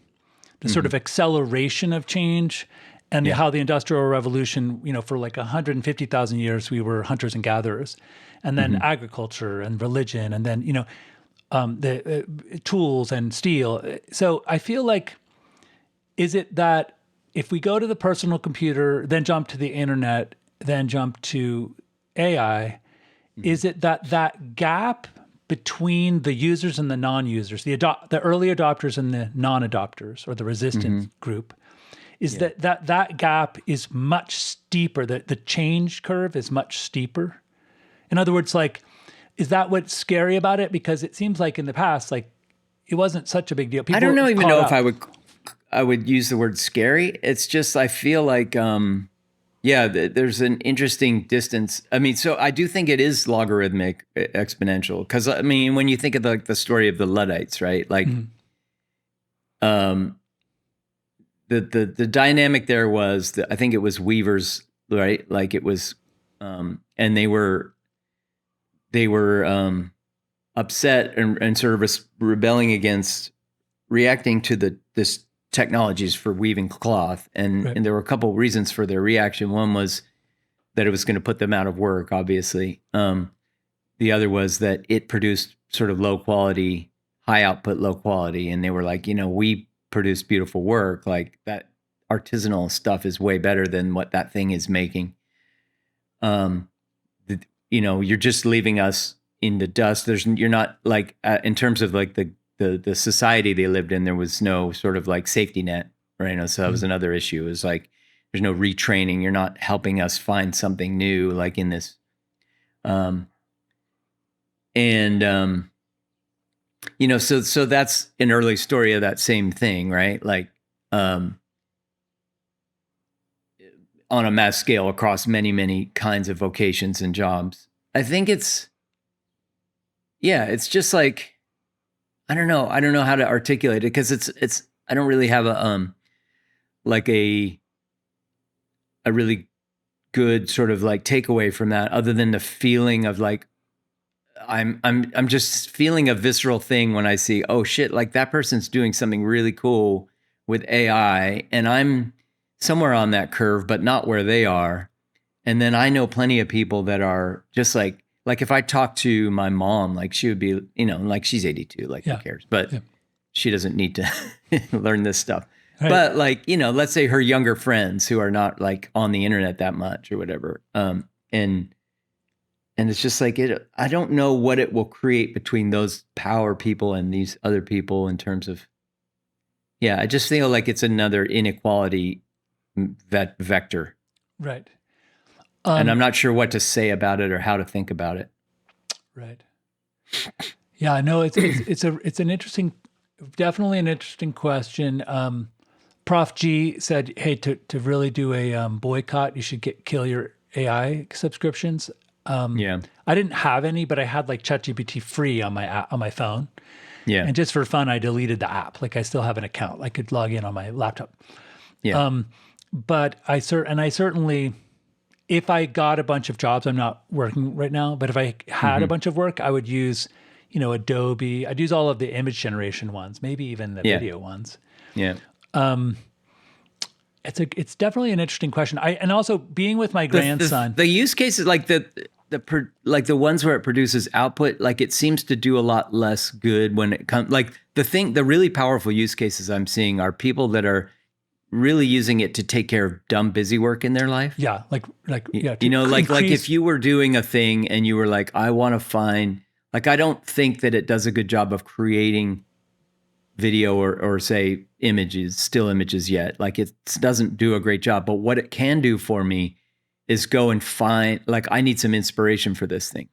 the sort of acceleration of change, and how the Industrial Revolution, for like 150,000 years, we were hunters and gatherers, and then agriculture and religion, and then, the tools and steel. So I feel like, is it that if we go to the personal computer, then jump to the internet, then jump to AI, is it that gap between the users and the non-users, the early adopters and the non-adopters, or the resistant group, is that gap is much steeper, the change curve is much steeper? In other words, like, is that what's scary about it? Because it seems like in the past, like, it wasn't such a big deal. People I don't know if I would use the word scary. It's just, I feel like Yeah, there's an interesting distance. I mean, so I do think it is logarithmic exponential because I mean, when you think of the story of the Luddites, right? Like, um, the dynamic there was that I think it was weavers, right? Like it was, and they were upset and sort of rebelling against reacting to this technologies for weaving cloth, and Right. and there were a couple reasons for their reaction. One was that it was going to put them out of work, obviously. The other was that it produced sort of low quality, high output, low quality, and they were like, we produce beautiful work. Like that artisanal stuff is way better than what that thing is making. You're just leaving us in the dust. You're not like in terms of like the society they lived in, there was no sort of like safety net, right? So that was another issue. It was like there's no retraining. You're not helping us find something new, like in this. So that's an early story of that same thing, right? Like on a mass scale across many, many kinds of vocations and jobs. I think it's just like, I don't know how to articulate it because I don't really have a really good sort of like takeaway from that other than the feeling of like, I'm just feeling a visceral thing when I see, oh shit, like that person's doing something really cool with AI and I'm somewhere on that curve, but not where they are. And then I know plenty of people that are just like if I talk to my mom, like she would be, like she's 82, like who cares? But she doesn't need to learn this stuff. Right. But like, let's say her younger friends who are not like on the internet that much or whatever. And it's just like I don't know what it will create between those power people and these other people in terms of, I just feel like it's another inequality vector. Right. And I'm not sure what to say about it or how to think about it. Right. Yeah, I know it's an interesting, definitely an interesting question. Prof G said, hey, to really do a boycott, you should kill your AI subscriptions. I didn't have any, but I had like ChatGPT free on my phone. Yeah. And just for fun, I deleted the app. Like I still have an account. I could log in on my laptop. Yeah. But I certainly, if I got a bunch of jobs, I'm not working right now, but if I had a bunch of work, I would use, Adobe. I'd use all of the image generation ones, maybe even the video ones. Yeah. It's definitely an interesting question. And also being with my grandson. The use cases like the ones where it produces output, like it seems to do a lot less good when it comes. Like the really powerful use cases I'm seeing are people that are really using it to take care of dumb busy work in their life. Yeah, like if you were doing a thing and you were like, I want to find, like, I don't think that it does a good job of creating video or say still images yet. Like it doesn't do a great job, but what it can do for me is go and find, like, I need some inspiration for this thing.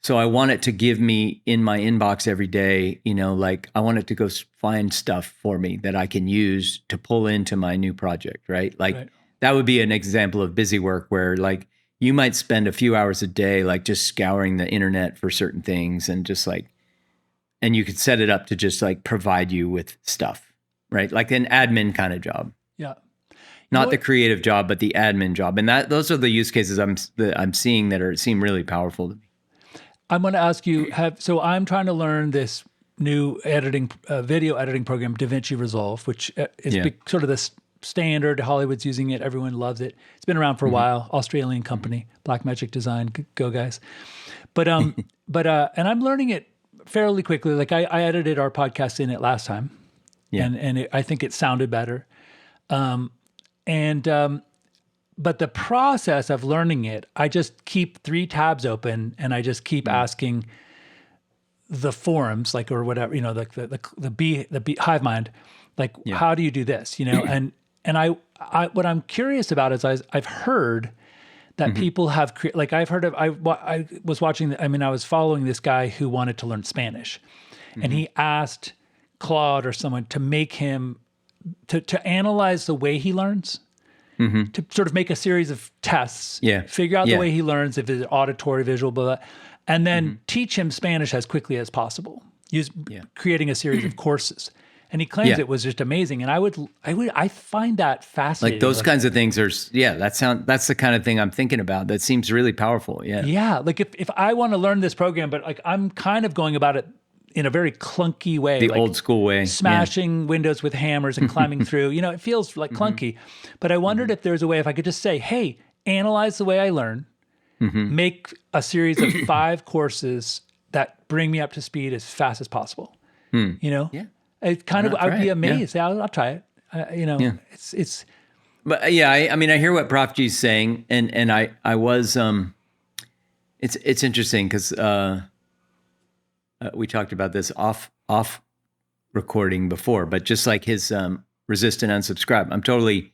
So I want it to give me in my inbox every day, like I want it to go find stuff for me that I can use to pull into my new project, right? Like that would be an example of busy work where like you might spend a few hours a day, like just scouring the internet for certain things and just like, and you could set it up to just like provide you with stuff, right? Like an admin kind of job. Yeah. Not the creative job, but the admin job. And those are the use cases I'm seeing that seem really powerful to me. I'm going to ask you, so I'm trying to learn this new video editing program, DaVinci Resolve, which is sort of the standard. Hollywood's using it. Everyone loves it. It's been around for a while. Australian company, Blackmagic Design. Go guys. But and I'm learning it fairly quickly. Like I edited our podcast in it last time, and I think it sounded better. But the process of learning it, I just keep 3 tabs open and I just keep asking the forums, like, or whatever, like the Hive Mind, like, how do you do this? And I what I'm curious about is I've heard that people have, like, I've heard of, I was watching, I was following this guy who wanted to learn Spanish, and he asked Claude or someone to make him, to analyze the way he learns, to sort of make a series of tests, Yeah. figure out Yeah. the way he learns, if it's auditory, visual, blah, blah, and then teach him Spanish as quickly as possible, creating a series of courses. And he claims it was just amazing. And I find that fascinating. Like those kinds of things are, that's the kind of thing I'm thinking about. That seems really powerful. Yeah. Yeah. Like if I want to learn this program, but like I'm kind of going about it in a very clunky way. The like old school way. smashing windows with hammers and climbing through, it feels like clunky, but I wondered if there's a way, if I could just say, hey, analyze the way I learn, make a series of 5 courses that bring me up to speed as fast as possible. Yeah. It kind of, I'd be amazed. Yeah. I'll try it. It's, But yeah, I mean, I hear what Prof G's saying, and I was, it's interesting because we talked about this off recording before, but just like his resist and unsubscribe, I'm totally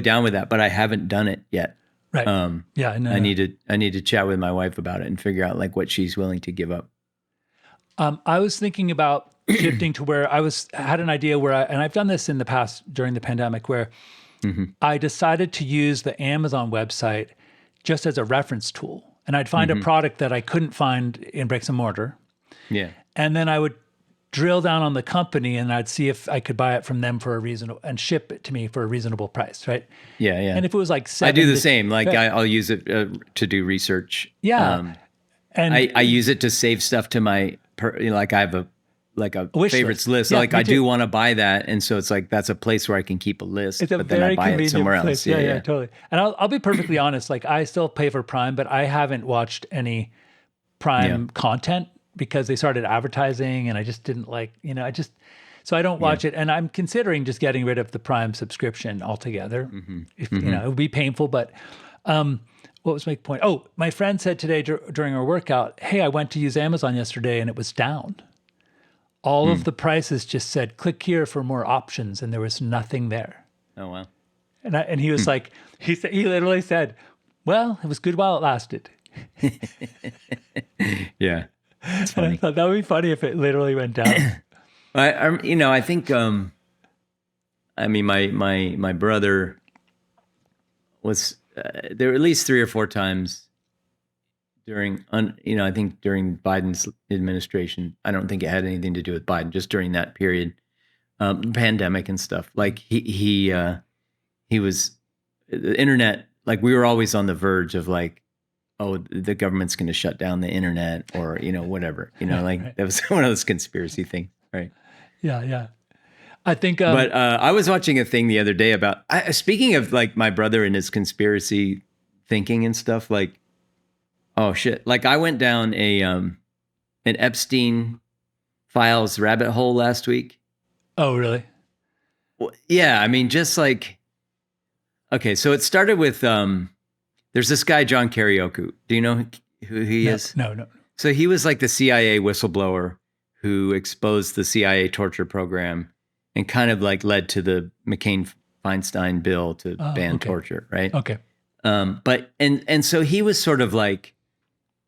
down with that, but I haven't done it yet. right. Yeah. I know. I need to chat with my wife about it and figure out like what she's willing to give up. I was thinking about shifting to where had an idea where and I've done this in the past during the pandemic, where I decided to use the Amazon website just as a reference tool. And I'd find a product that I couldn't find in bricks and mortar. Yeah. And then I would drill down on the company and I'd see if I could buy it from them for a reasonable and ship it to me for a reasonable price. Right. Yeah. Yeah. And if it was like I do the same. Like I'll use it to do research. Yeah. And I use it to save stuff to my, like I have a wish favorites list. Yeah, like I do want to buy that. And so it's like, that's a place where I can keep a list, it's a but then very I buy it convenient somewhere place. else. Yeah, totally. And I'll be perfectly honest. Like I still pay for Prime, but I haven't watched any Prime content because they started advertising and I just didn't like, so I don't watch it. And I'm considering just getting rid of the Prime subscription altogether. If, it would be painful, but, what was my point? Oh, my friend said today during our workout, hey, I went to use Amazon yesterday and it was down. All of the prices just said, click here for more options. And there was nothing there. Oh, wow. And he was like, he literally said, well, it was good while it lasted. Yeah. That's funny. And I thought that would be funny if it literally went down. I think, I mean, my brother was, there were at least 3 or 4 times during, I think during Biden's administration. I don't think it had anything to do with Biden, just during that period, pandemic and stuff. Like he was, the internet, like we were always on the verge of like, oh, the government's going to shut down the internet or, whatever, like right. That was one of those conspiracy things. Right. Yeah. Yeah. I think, but I was watching a thing the other day about, speaking of like my brother and his conspiracy thinking and stuff, like, oh shit. Like I went down an Epstein Files rabbit hole last week. Oh, really? Well, yeah. I mean, just like, okay. So it started with, there's this guy, John Karaoke. Do you know who he is? No. So he was like the CIA whistleblower who exposed the CIA torture program and kind of like led to the McCain-Feinstein bill to ban torture, right? Okay. But so he was sort of like,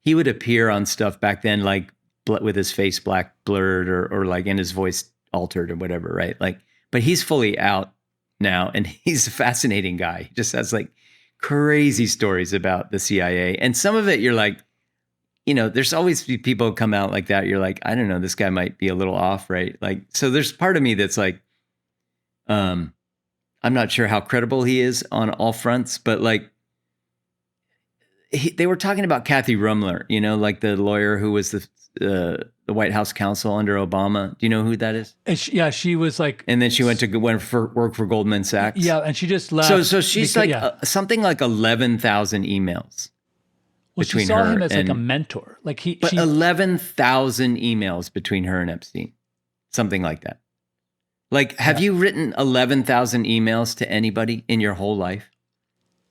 he would appear on stuff back then, like with his face black blurred or like in his voice altered or whatever, right? Like, but he's fully out now and he's a fascinating guy. He just has like crazy stories about the CIA. And some of it you're like, there's always people who come out like that. You're like, I don't know, this guy might be a little off, right? Like, so there's part of me that's like, I'm not sure how credible he is on all fronts, but like, they were talking about Kathy Rumler, like the lawyer who was the White House counsel under Obama. Do you know who that is? She was like, and then she went for work for Goldman Sachs. Yeah, and she just left. So she's something like 11,000 emails. Well, she saw him as like a mentor. Like 11,000 emails between her and Epstein, something like that. Like, have you written 11,000 emails to anybody in your whole life?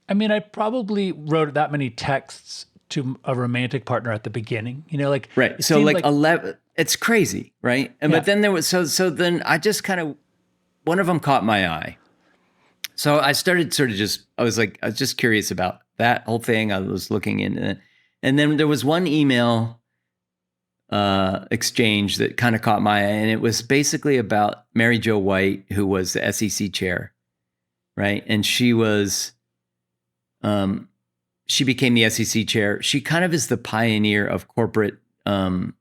I mean, I probably wrote that many texts to a romantic partner at the beginning, like. Right. So like 11, it's crazy. Right. And, but then there was, so then I just kind of, one of them caught my eye. So I started I was just curious about that whole thing. I was looking into it. And then there was one email exchange that kind of caught my eye. And it was basically about Mary Jo White, who was the SEC chair. right? And she was, she became the SEC chair. She kind of is the pioneer of corporate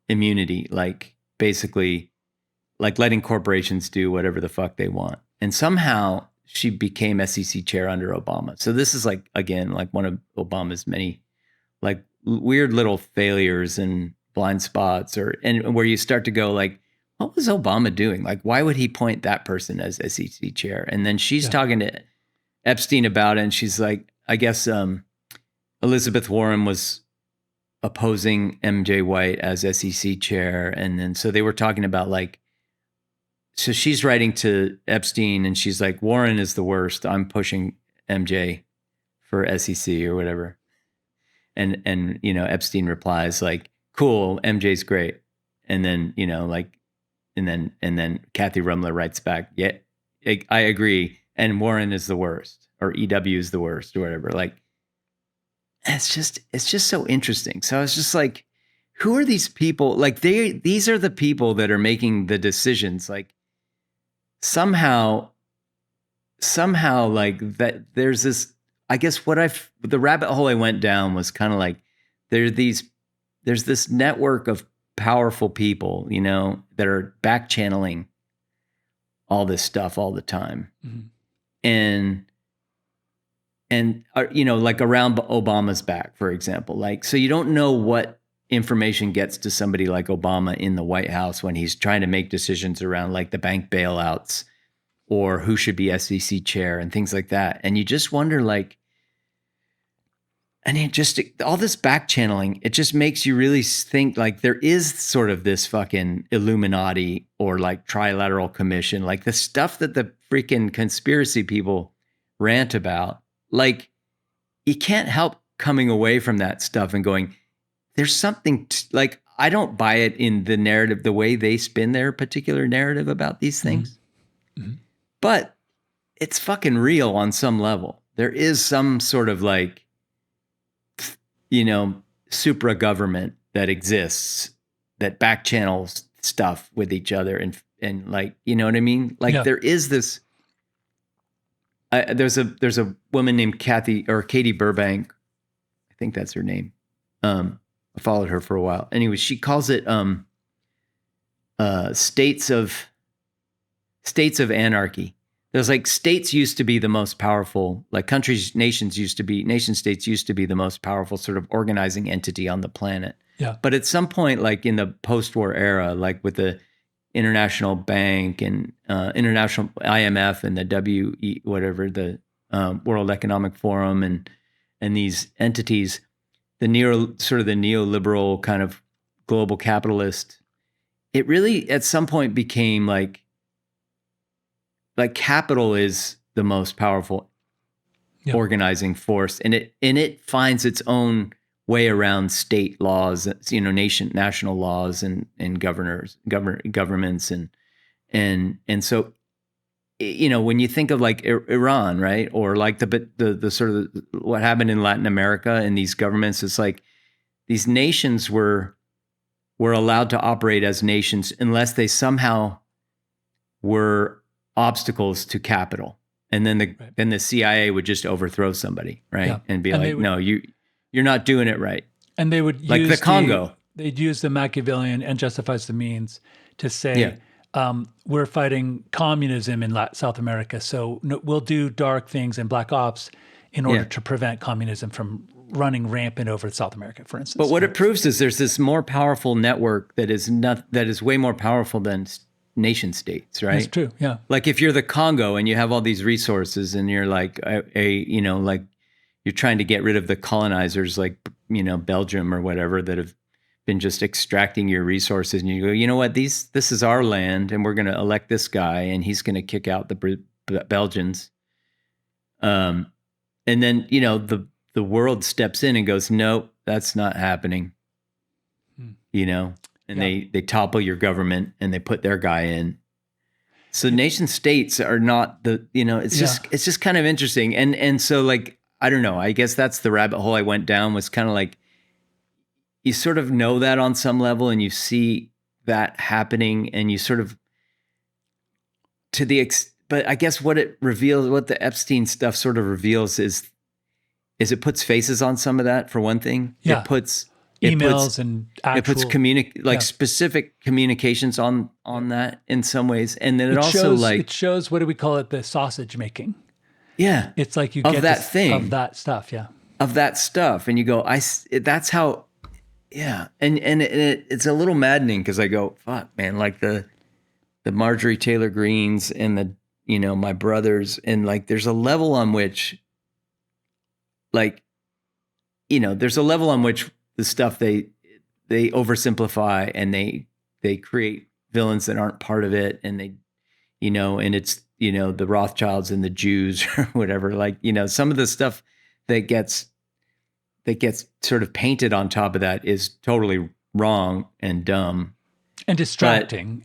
immunity, like basically like letting corporations do whatever the fuck they want. And somehow she became SEC chair under Obama. So this is like, again, like one of Obama's many like weird little failures and blind spots, and where you start to go like, what was Obama doing? Like, why would he point that person as SEC chair? And then she's talking to Epstein about it, and she's like, I guess Elizabeth Warren was opposing MJ White as SEC chair. And then so they were talking about like, so she's writing to Epstein and she's like, Warren is the worst. I'm pushing MJ for SEC or whatever. And you know, Epstein replies like, cool, MJ's great. And then, you know, like, and then Kathy Rumler writes back, yeah, I agree. And Warren is the worst, or EW is the worst, or whatever. Like, it's just so interesting. So I was just like, who are these people? Like these are the people that are making the decisions. Like somehow like that there's this, I guess the rabbit hole I went down was kind of like, there's this network of powerful people, you know, that are back channeling all this stuff all the time. Mm-hmm. And you know, like around Obama's back, for example, like, so you don't know what information gets to somebody like Obama in the White House when he's trying to make decisions around like the bank bailouts or who should be SEC chair and things like that. And you just wonder like, and it just, all this back channeling, it just makes you really think like there is sort of this fucking Illuminati or like trilateral commission, like the stuff that the freaking conspiracy people rant about. Like, you can't help coming away from that stuff and going, there's something like, I don't buy it in the narrative, the way they spin their particular narrative about these things. Mm-hmm. But it's fucking real on some level. There is some sort of like, you know, supra government that exists that back channels stuff with each other. And like, you know what I mean? Like there is this, there's a woman named Katie Burbank. I think that's her name. I followed her for a while. Anyway, she calls it states of anarchy. There's like states used to be the most powerful, like nation states used to be the most powerful sort of organizing entity on the planet. Yeah. But at some point, like in the post-war era, like with the International Bank and International IMF and the the World Economic Forum and these entities, the neoliberal kind of global capitalist, it really at some point became like capital is the most powerful organizing force, and it finds its own way around state laws, you know, national laws and governments and so, you know, when you think of like Iran, right, or like the sort of what happened in Latin America and these governments, it's like these nations were allowed to operate as nations unless they somehow were obstacles to capital, and then the CIA would just overthrow somebody, right, and be like, no, you're not doing it right. And they would like use the Congo. They'd use the Machiavellian and justifies the means to say, we're fighting communism in South America, so we'll do dark things and black ops in order to prevent communism from running rampant over South America, for instance. But what it proves is there's this more powerful network that is way more powerful than nation states, right? That's true. Yeah. Like if you're the Congo and you have all these resources and you're like you know, like you're trying to get rid of the colonizers, like, you know, Belgium or whatever, that have been just extracting your resources, and you go, you know what, this is our land, and we're going to elect this guy, and he's going to kick out the Belgians. And then, you know, the world steps in and goes, nope, that's not happening. You know. And they topple your government and they put their guy in. So nation states are not the, you know, it's just kind of interesting. And so like, I don't know, I guess that's the rabbit hole I went down, was kind of like, you sort of know that on some level and you see that happening, and you sort of but I guess what it reveals, what the Epstein stuff sort of reveals is it puts faces on some of that, for one thing. Yeah. It puts emails and actual, specific communications on that in some ways. And then it also shows, like, it shows, what do we call it? The sausage making. Yeah. It's like you of get that this, thing. of that stuff. Yeah. Of that stuff. And you go, that's how, yeah. And it's a little maddening because I go, fuck, man, like the Marjorie Taylor Greens and the, you know, my brothers, and like there's a level on which, like, you know, there's a level on which the stuff they oversimplify and they create villains that aren't part of it, and they, you know, and it's, you know, the Rothschilds and the Jews or whatever, like, you know, some of the stuff that gets sort of painted on top of that is totally wrong and dumb and distracting.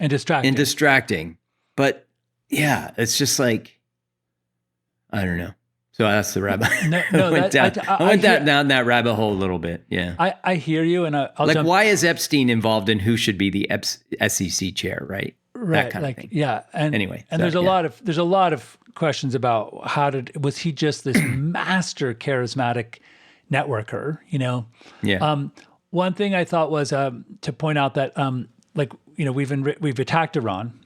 But yeah, it's just like, I don't know. So that's the rabbit. No, I went down that rabbit hole a little bit. Yeah. I hear you. And I'll like, jump. why is Epstein involved in who should be the SEC chair? Right. Right. That kind of thing. Yeah. And anyway, and there's a lot of questions about was he just this master charismatic networker, you know? Yeah. One thing I thought was to point out that like, you know, we've attacked Iran.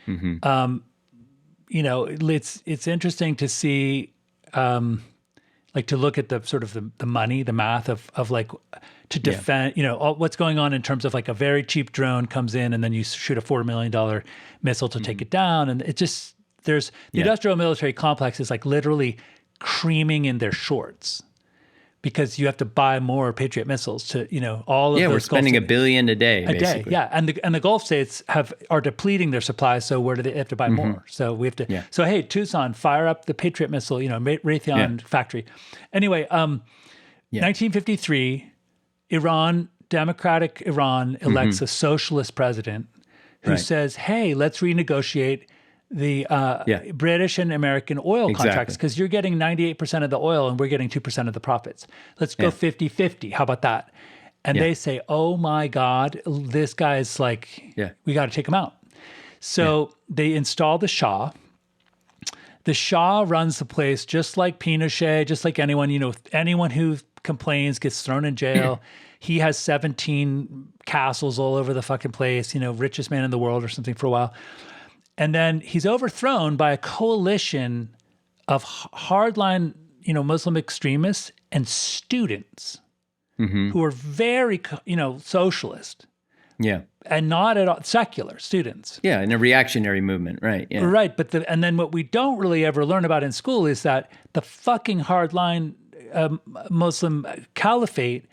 Mm-hmm. You know, it's interesting to see, like, to look at the sort of the money, the math of like, to defend, you know, what's going on in terms of like a very cheap drone comes in and then you shoot a $4 million missile to take it down. And it just, there's the industrial military complex is like literally creaming in their shorts because you have to buy more Patriot missiles to, you know, all of those. We're spending $1 billion a day, basically. Yeah. And the Gulf states are depleting their supplies. So where do they have to buy more? So we have to, so, hey, Tucson, fire up the Patriot missile, you know, Raytheon factory. Anyway, 1953, democratic Iran elects a socialist president who says, hey, let's renegotiate the British and American oil contracts because you're getting 98% of the oil and we're getting 2% of the profits. Let's go 50-50. How about that? And they say, oh my God, this guy's like, we got to take him out. So they install the Shah. The Shah runs the place just like Pinochet, just like anyone, you know, anyone who complains gets thrown in jail. He has 17 castles all over the fucking place, you know, richest man in the world or something for a while. And then he's overthrown by a coalition of hardline, you know, Muslim extremists and students who are very, you know, socialist. Yeah. And not at all secular students. Yeah, in a reactionary movement, right? Yeah. Right, but and then what we don't really ever learn about in school is that the fucking hardline Muslim caliphate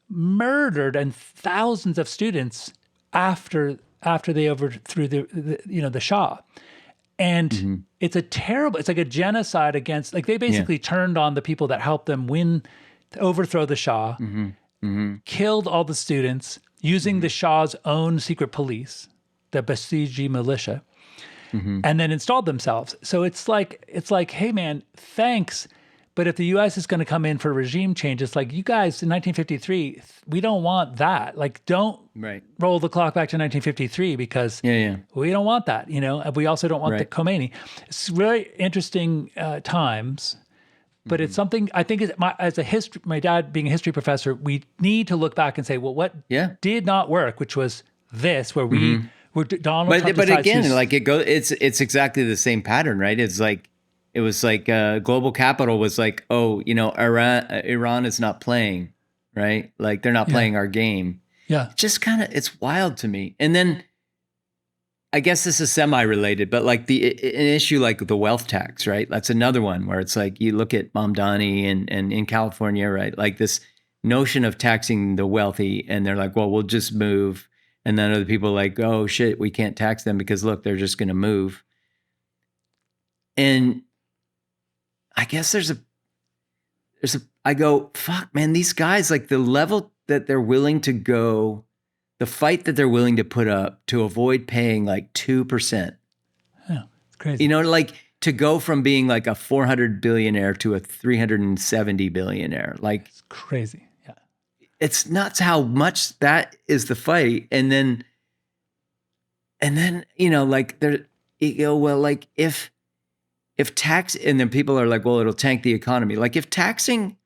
murdered and thousands of students after they overthrew the Shah. And it's like a genocide against, like, they basically turned on the people that helped them overthrow the Shah, killed all the students using the Shah's own secret police, the Basiji militia, and then installed themselves. So it's like, hey man, thanks. But if the U.S. is going to come in for regime change, it's like, you guys, in 1953, we don't want that. Like, don't roll the clock back to 1953 because we don't want that, you know? And we also don't want the Khomeini. It's very interesting times, but it's something I think my dad being a history professor, we need to look back and say, well, what did not work, which was this, where where Donald Trump but again, like it's exactly the same pattern, right? It was like global capital was like, oh, you know, Iran is not playing, right? Like, they're not playing our game. Yeah. Just kind of, it's wild to me. And then I guess this is semi-related, but like an issue like the wealth tax, right? That's another one where it's like, you look at Mamdani and in California, right? Like this notion of taxing the wealthy, and they're like, well, we'll just move. And then other people are like, oh shit, we can't tax them because look, they're just going to move. And I guess I go, fuck, man, these guys, like, the level that they're willing to go, the fight that they're willing to put up to avoid paying like 2%. Yeah, it's crazy. You know, like, to go from being like a 400 billionaire to a 370 billionaire. Like, it's crazy. Yeah. It's nuts how much that is the fight. And then, you know, like, you go, well, like, if if tax, and then people are like, well, it'll tank the economy. Like if taxing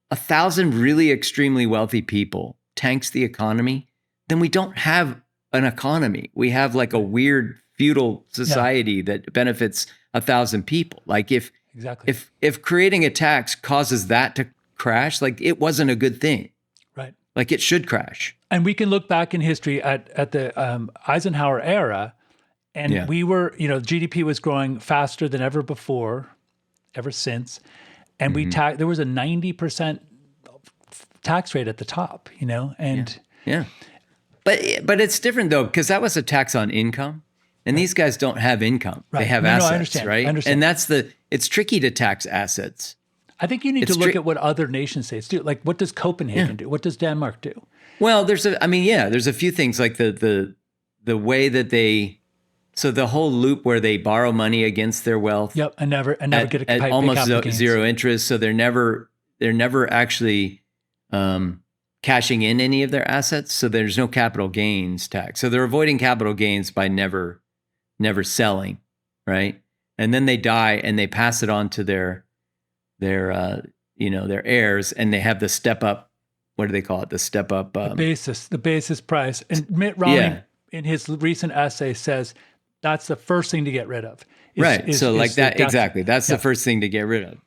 1,000 really extremely wealthy people tanks the economy, then we don't have an economy. We have like a weird feudal society that benefits 1,000 people. Like if creating a tax causes that to crash, like it wasn't a good thing. Right. Like it should crash. And we can look back in history at the Eisenhower era, and we were, GDP was growing faster than ever before, ever since. And there was a 90% tax rate at the top, and But it's different though, because that was a tax on income, and these guys don't have income; they have assets, I understand. right? I understand. And it's tricky to tax assets. I think you need to look at what other nation states do. Like, what does Copenhagen do? What does Denmark do? Well, there's a few things like the way that so the whole loop where they borrow money against their wealth. Yep, and never get a at almost zero interest. So they're never actually cashing in any of their assets. So there's no capital gains tax. So they're avoiding capital gains by never selling, right? And then they die and they pass it on to their heirs, and they have the step up. What do they call it? The step up. The basis price. And Mitt Romney, in his recent essay, says that's the first thing to get rid of. So like that, exactly. That's the first thing to get rid of.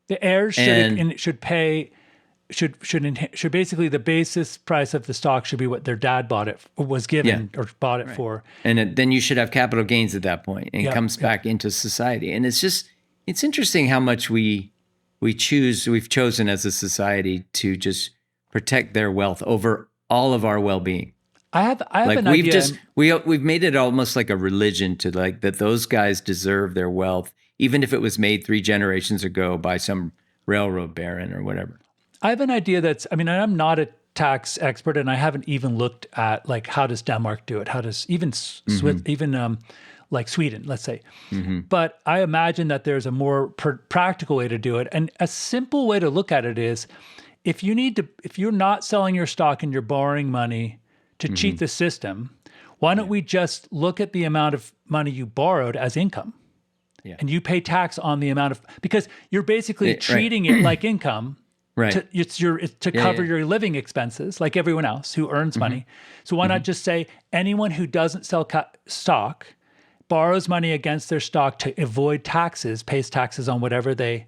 The heirs should basically, the basis price of the stock should be what their dad bought it for. And then you should have capital gains at that point, and it comes back into society. And it's interesting how much we've chosen as a society to just protect their wealth over all of our well-being. I have an idea. We've made it almost like a religion to like that those guys deserve their wealth, even if it was made 3 generations ago by some railroad baron or whatever. I have an idea I'm not a tax expert, and I haven't even looked at like how does Denmark do it? How does even like Sweden, let's say. But I imagine that there's a more practical way to do it, and a simple way to look at it is if you're not selling your stock and you're borrowing money to cheat the system, why don't we just look at the amount of money you borrowed as income? Yeah. And you pay tax on the amount of, because you're basically treating it like income. Right. To cover your living expenses like everyone else who earns money. So why not just say anyone who doesn't sell stock borrows money against their stock to avoid taxes, pays taxes on whatever they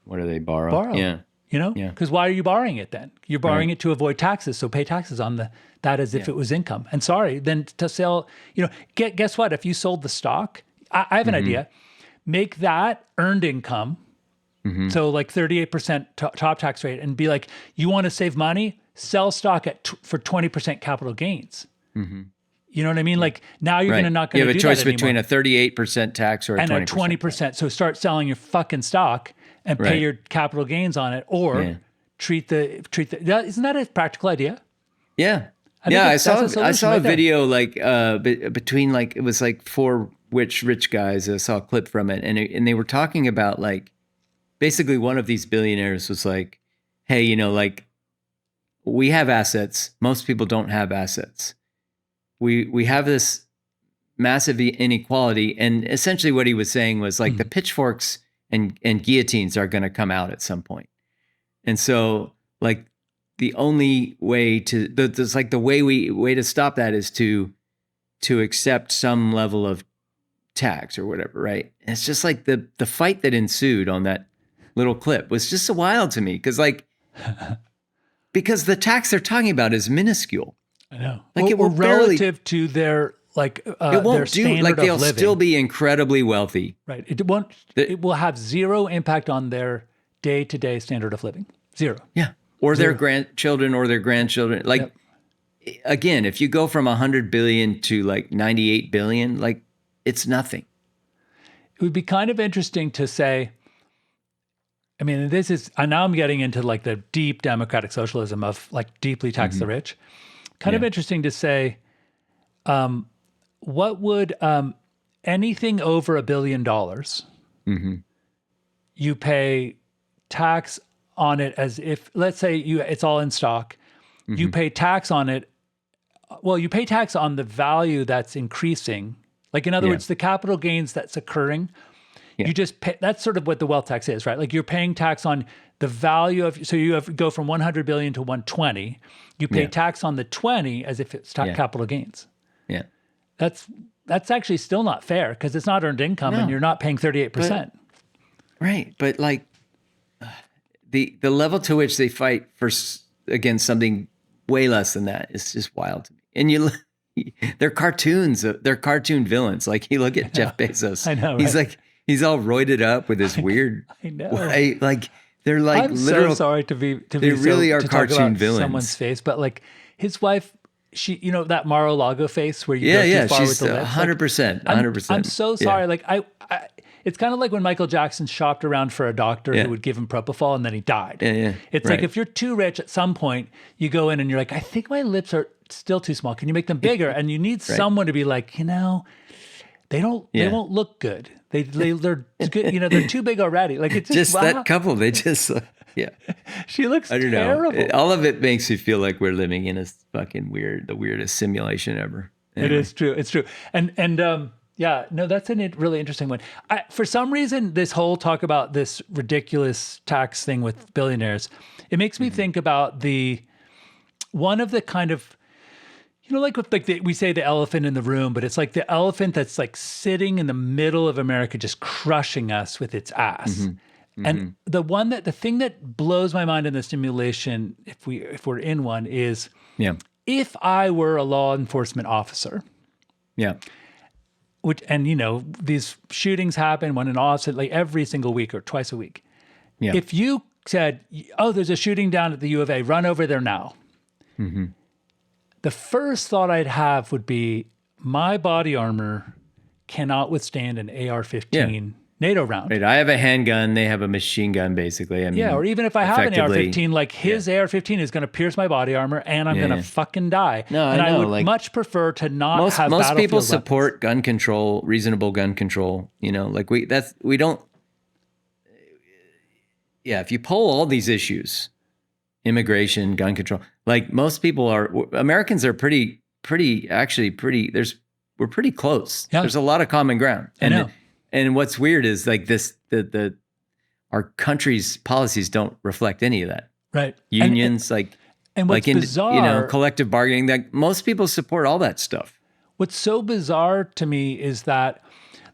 borrow. Yeah. Because why are you borrowing it then? You're borrowing it to avoid taxes, so pay taxes on that as if it was income. And then to sell, guess what? If you sold the stock, I have an idea. Make that earned income. So like 38% top tax rate, and be like, you want to save money? Sell stock for 20% capital gains. You know what I mean? Like now you're not going to do that anymore. You have a choice between a 38% tax or a 20%. And a 20%. So start selling your fucking stock and pay your capital gains on it, or treat the. Isn't that a practical idea? Yeah. I saw a video like between like, it was like 4 rich guys. I saw a clip from it, and they were talking about like, basically one of these billionaires was like, hey, like we have assets. Most people don't have assets. We have this massive inequality. And essentially what he was saying was like the pitchforks and guillotines are going to come out at some point. And so like the only way to, the way to stop that is to accept some level of tax or whatever. Right. And it's just like the fight that ensued on that little clip was just so wild to me, because the tax they're talking about is minuscule. I know. Like it will relative to their it won't their standard like they'll still be incredibly wealthy. Right. It will have zero impact on their day-to-day standard of living. Zero. Yeah. Or their grandchildren or their grandchildren. Like again, if you go from 100 billion to like 98 billion, like it's nothing. It would be kind of interesting to say, I mean, now I'm getting into like the deep democratic socialism of like deeply tax the rich. Kind of interesting to say, what would anything over $1 billion, you pay tax on it as if, let's say it's all in stock, you pay tax on it. Well, you pay tax on the value that's increasing. Like in other words, the capital gains that's occurring, Yeah. You just pay, that's sort of what the wealth tax is, right? Like you're paying tax on the value of, so you have to go from 100 billion to 120. You pay tax on the 20 as if it's capital gains. Yeah. That's actually still not fair because it's not earned income and you're not paying 38%. Right. But like the level to which they fight against something way less than that is just wild to me. And they're cartoons. They're cartoon villains. Like you look at Jeff Bezos. I know. He's right? like, he's all roided up with his weird I know. way. Like they're like I'm literal. so sorry to be really are to talk cartoon about villains. Someone's face, but like his wife, she, you know, that Mar-a-Lago face where you go too far she's with the lips. 100%. 100%. I'm so sorry. Like I it's kind of like when Michael Jackson shopped around for a doctor who would give him propofol and then he died. Yeah. It's like if you're too rich at some point, you go in and you're like, I think my lips are still too small. Can you make them bigger? And you need someone to be like, you know, they won't look good. They're good, you know, they're too big already. Like it's just that couple, they just She looks I don't terrible. know. All of it makes me feel like we're living in a fucking the weirdest simulation ever. Anyway. It is true. It's true. And yeah, no, that's a really interesting one. For some reason, this whole talk about this ridiculous tax thing with billionaires, it makes me think about one of the kind of, you know, like we say the elephant in the room, but it's like the elephant that's like sitting in the middle of America, just crushing us with its ass. And the thing that blows my mind in the simulation, if we're in one, is if I were a law enforcement officer, and you know these shootings happen when an officer like every single week or twice a week. If you said, "Oh, there's a shooting down at the U of A, run over there now," the first thought I'd have would be, my body armor cannot withstand an AR-15 NATO round. Right. I have a handgun. They have a machine gun, basically. I mean, or even if I have an AR-15, like his AR-15 is going to pierce my body armor, and I'm going to fucking die. No, and I know. I would like, much prefer to not have most people battlefield support gun control, reasonable gun control. You know, like we don't. Yeah, if you poll all these issues, immigration, gun control, like most people Americans are pretty. We're pretty close. Yeah. There's a lot of common ground. I know. And what's weird is like our country's policies don't reflect any of that. Right. Unions, and what's bizarre, you know, collective bargaining, like most people support all that stuff. What's so bizarre to me is that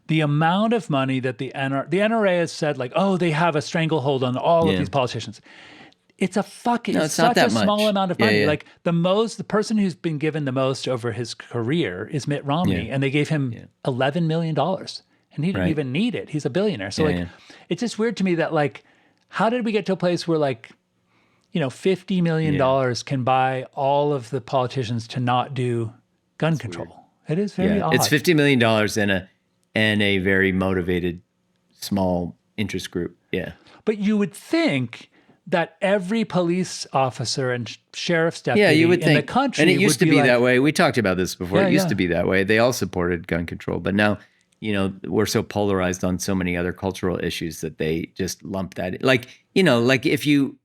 the amount of money that the NRA has said, like, oh, they have a stranglehold on all of these politicians. It's a fucking, it's such a small amount of money. Like the person who's been given the most over his career is Mitt Romney, and they gave him $11 million. And he didn't even need it. He's a billionaire. So it's just weird to me that like, how did we get to a place where like, you know, $50 million can buy all of the politicians to not do gun control? Weird. It is very odd. It's $50 million and a very motivated small interest group. Yeah. But you would think that every police officer and sheriff's deputy you would in think. the country and it used to be like, that way. We talked about this before. It used to be that way. They all supported gun control, but now, you know, we're so polarized on so many other cultural issues that they just lump that in. Like, you know, like if you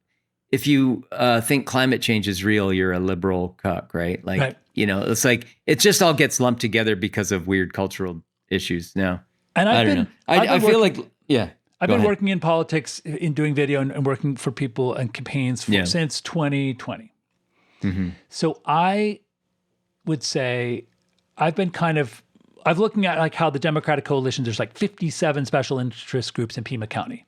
think climate change is real, you're a liberal cuck, right? Like, you know, it's like, it just all gets lumped together because of weird cultural issues now. And I don't know. I feel like, I've been working in politics, in doing video and working for people and campaigns since 2020. So I would say I've looking at like how the Democratic coalition, there's like 57 special interest groups in Pima County.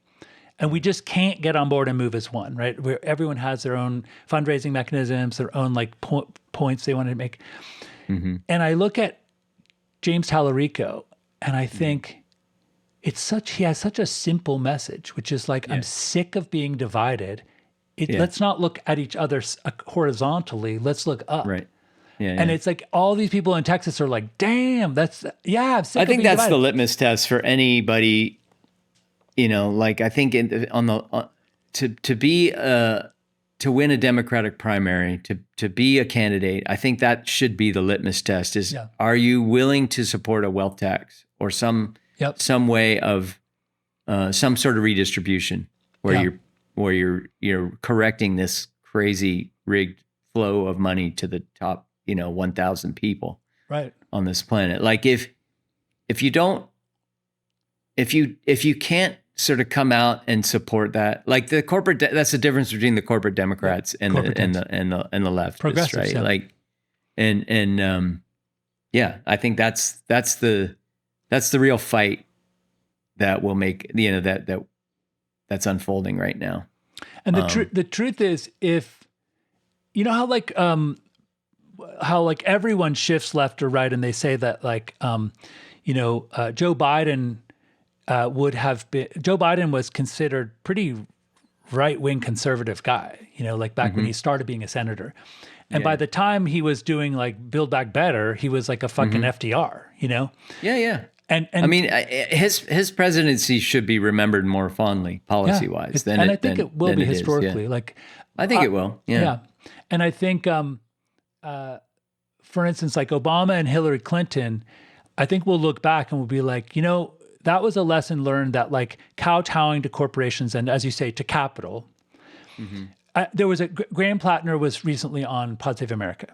And we just can't get on board and move as one, right? Where everyone has their own fundraising mechanisms, their own like points they want to make. And I look at James Tallarico and I think he has such a simple message, which is like, I'm sick of being divided. Let's not look at each other horizontally. Let's look up. Right. And it's like all these people in Texas are like, damn, I'm sick of being divided. I think that's the litmus test for anybody, you know, like I think to win a Democratic primary, to be a candidate, I think that should be the litmus test is, are you willing to support a wealth tax or some way of some sort of redistribution where you're correcting this crazy rigged flow of money to the top, you know, 1,000 people on this planet. Like if you don't, if you can't sort of come out and support that, like the corporate, that's the difference between the corporate Democrats and the leftists, Progressives, right? yeah. Like, yeah, I think that's the real fight that will make, that's unfolding right now. And the truth is, if you know how like everyone shifts left or right, and they say that like Joe Biden Joe Biden was considered pretty right-wing conservative guy, like back when he started being a senator. And by the time he was doing like Build Back Better, he was like a fucking FDR, Yeah, yeah. And I mean, his presidency should be remembered more fondly, policy-wise. And I think it will be historically. Yeah. Like, I think it will. Yeah. And I think, for instance, like Obama and Hillary Clinton, I think we'll look back and we'll be like, that was a lesson learned, that like kowtowing to corporations and, as you say, to capital. There was Graham Plattner was recently on Pod Save America.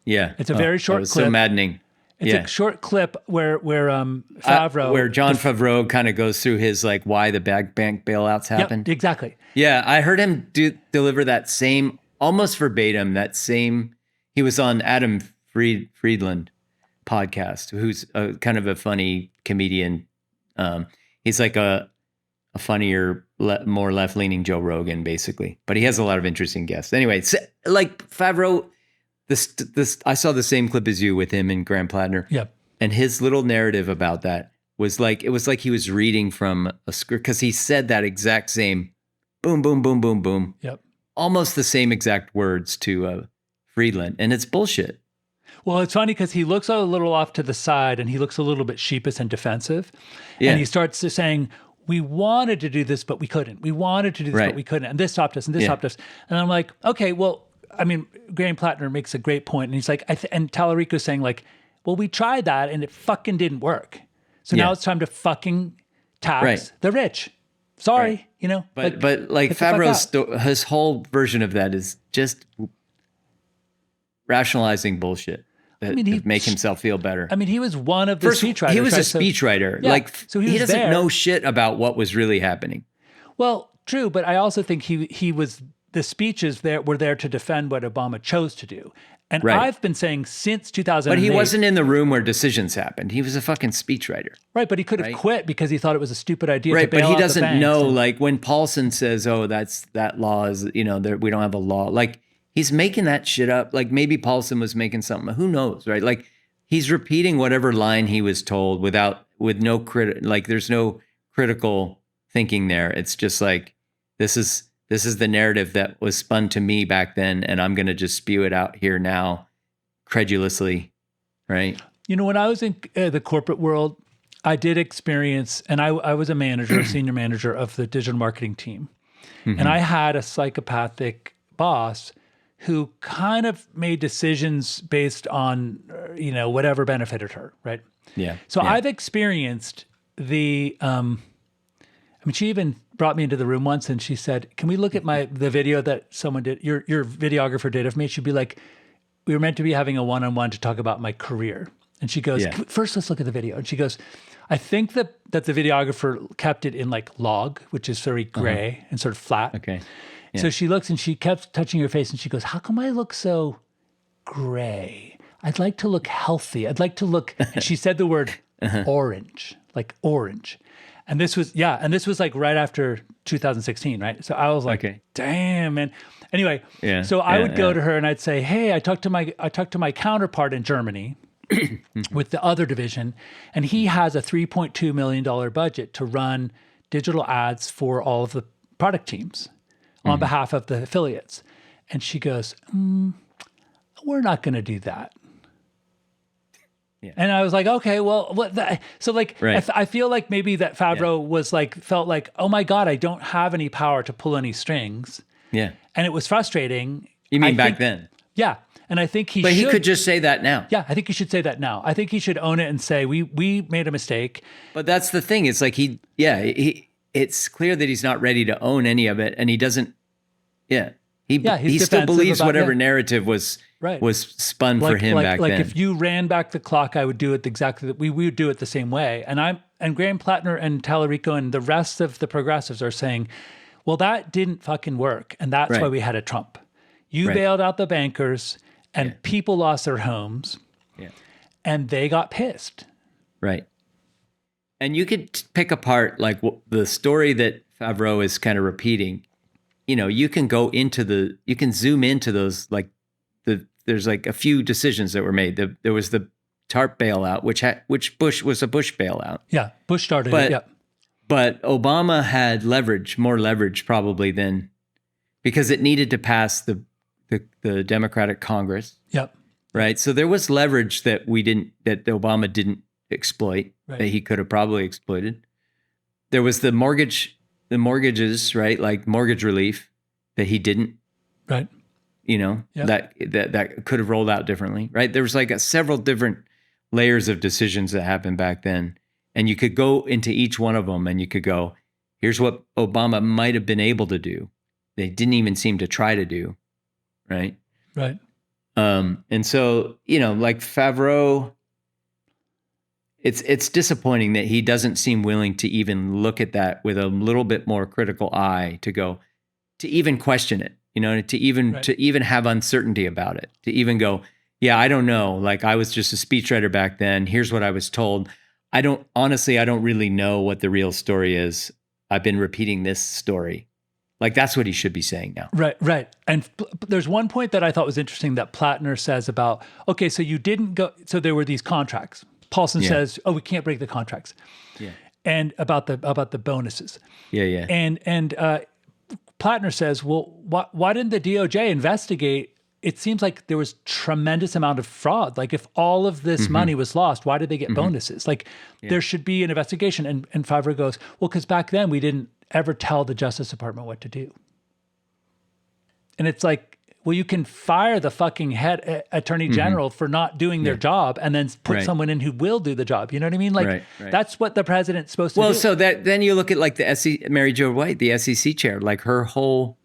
Yeah, it's a very short clip. So maddening. It's a short clip where Favreau, where Jon Favreau kind of goes through his like why the bank bailouts happened. Yep, exactly. Yeah, I heard him deliver that same, almost verbatim, he was on Adam Friedland podcast, who's kind of a funny comedian. He's like a funnier, more left-leaning Joe Rogan, basically. But he has a lot of interesting guests. Anyway, like Favreau, I saw the same clip as you with him and Graham Plattner. Yep. And his little narrative about that was like, it was like he was reading from a script, because he said that exact same boom, boom, boom, boom, boom. Yep. Almost the same exact words to Friedland. And it's bullshit. Well, it's funny because he looks a little off to the side and he looks a little bit sheepish and defensive. Yeah. And he starts saying, we wanted to do this, but we couldn't. We wanted to do this, but we couldn't. And this stopped us, and this stopped us. And I'm like, okay, well, I mean, Graham Plattner makes a great point. And he's like, and Tallarico's saying like, well, we tried that and it fucking didn't work. So now it's time to fucking tax the rich. Sorry, But like Favreau's, his whole version of that is just rationalizing bullshit. To make himself feel better. I mean, he was one of the speechwriters. He was a speechwriter. So he doesn't there. know shit about what was really happening. Well, true, but I also think he was, the speeches were there to defend what Obama chose to do. And I've been saying since 2008. But he wasn't in the room where decisions happened. He was a fucking speechwriter. Right, but he could have quit because he thought it was a stupid idea. Right, to bail but he out the doesn't banks. know. Like when Paulson says, "Oh, that law is we don't have a law." Like he's making that shit up. Like maybe Paulson was making something. Who knows, right? Like he's repeating whatever line he was told with no there's no critical thinking there. It's just like this is the narrative that was spun to me back then, and I'm going to just spew it out here now, credulously, right? When I was in the corporate world, I did experience, and I was a manager, a senior manager of the digital marketing team, and I had a psychopathic boss who kind of made decisions based on, whatever benefited her, right? Yeah. So I've experienced she even brought me into the room once and she said, "Can we look at the video that someone did, your videographer did of me?" She'd be like, "We were meant to be having a one-on-one to talk about my career." And she goes, "First, let's look at the video." And she goes, "I think that the videographer kept it in like log, which is very gray and sort of flat." Okay. Yeah. So she looks and she kept touching her face and she goes, "How come I look so gray? I'd like to look healthy. I'd like to look," and she said the word orange, like orange. And this was like right after 2016, right? So I was like, damn, man. Anyway, so I would go to her and I'd say, "Hey, I talked to my counterpart in Germany with the other division, and he has a $3.2 million budget to run digital ads for all of the product teams on behalf of the affiliates." And she goes, "We're not going to do that." Yeah. And I was like, okay, well, so like, I feel like maybe that Favreau felt like, oh my God, I don't have any power to pull any strings. Yeah. And it was frustrating. You mean back then? Yeah. And I think he could just say that now. Yeah, I think he should say that now. I think he should own it and say, we made a mistake. But that's the thing. It's like it's clear that he's not ready to own any of it. And he doesn't, he he still defensive believes about- whatever yeah. narrative was Right. spun for him back like then. if you ran back the clock, I would do it exactly. We would do it the same way. And Graham Plattner and Tallarico and the rest of the progressives are saying, well, that didn't fucking work, and that's Right. why we had a Trump. You Right. bailed out the bankers, and Yeah. people lost their homes, Yeah. and they got pissed. Right. And you could pick apart like the story that Favreau is kind of repeating. You know, you can zoom into those, like there's like a few decisions that were made. There was the TARP bailout, which Bush was a Bush bailout. Yeah, Bush started But- it. Yeah, But Obama had more leverage probably than, because it needed to pass the Democratic Congress, yeah, right? So there was leverage that Obama didn't exploit, Right. that he could have probably exploited. There was the mortgages, right? Like mortgage relief that he didn't, right. you know, Yeah. that could have rolled out differently, right? There was like several different layers of decisions that happened back then. And you could go into each one of them and you could go, here's what Obama might have been able to do. They didn't even seem to try to do, right? Right. And so, you know, like Favreau, it's disappointing that he doesn't seem willing to even look at that with a little bit more critical eye, to even question it, you know, to even have uncertainty about it, to even go, yeah, I don't know. Like, I was just a speechwriter back then. Here's what I was told. I don't really know what the real story is. I've been repeating this story. Like, that's what he should be saying now. Right. And there's one point that I thought was interesting that Plattner says about, okay, so you didn't go, so there were these contracts. Paulson says, oh, we can't break the contracts. Yeah. And about the bonuses. Yeah. And Plattner says, well, why didn't the DOJ investigate? It seems like there was tremendous amount of fraud. Like, if all of this money was lost, why did they get bonuses? Like, there should be an investigation. And Favreau goes, well, because back then we didn't ever tell the Justice Department what to do. And it's like, well, you can fire the fucking head attorney general for not doing their job and then put someone in who will do the job. You know what I mean? Like, Right. that's what the president's supposed to do. Well, so then you look at like Mary Jo White, the SEC chair, like her whole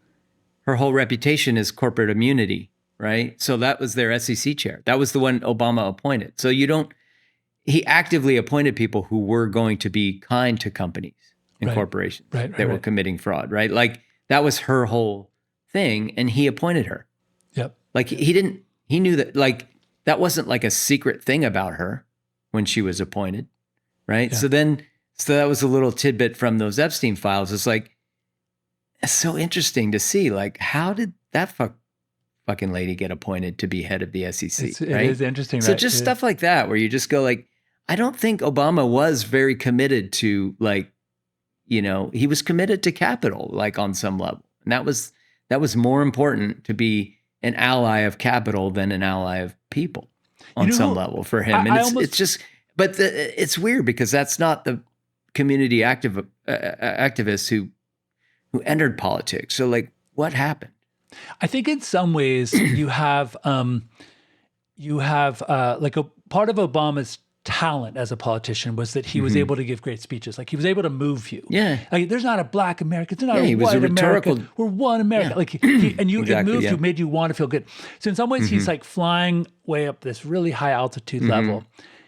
reputation is corporate immunity, right? So that was their SEC chair. That was the one Obama appointed. So he actively appointed people who were going to be kind to companies and corporations that were committing fraud, right? Like, that was her whole thing, and he appointed her. Yep. Like, he knew that, like, that wasn't like a secret thing about her when she was appointed, right? Yeah. So that was a little tidbit from those Epstein files. It's like, it's so interesting to see, like, how did that fucking lady get appointed to be head of the SEC? It right? is interesting, So right? just stuff like that, where you just go like, I don't think Obama was very committed to, like, you know, he was committed to capital, like, on some level. And that was more important to be an ally of capital than an ally of people on some level for him. And it's weird because that's not the community activists who entered politics. So, like, what happened? I think in some ways you have like a part of Obama's talent as a politician was that he was able to give great speeches. Like, he was able to move you. Yeah. Like, there's not a black America. There's not a he was white a rhetorical- America. We're one America. Yeah. Like, and you, Exactly, it moved yeah. you, made you want to feel good. So in some ways he's like flying way up this really high altitude level.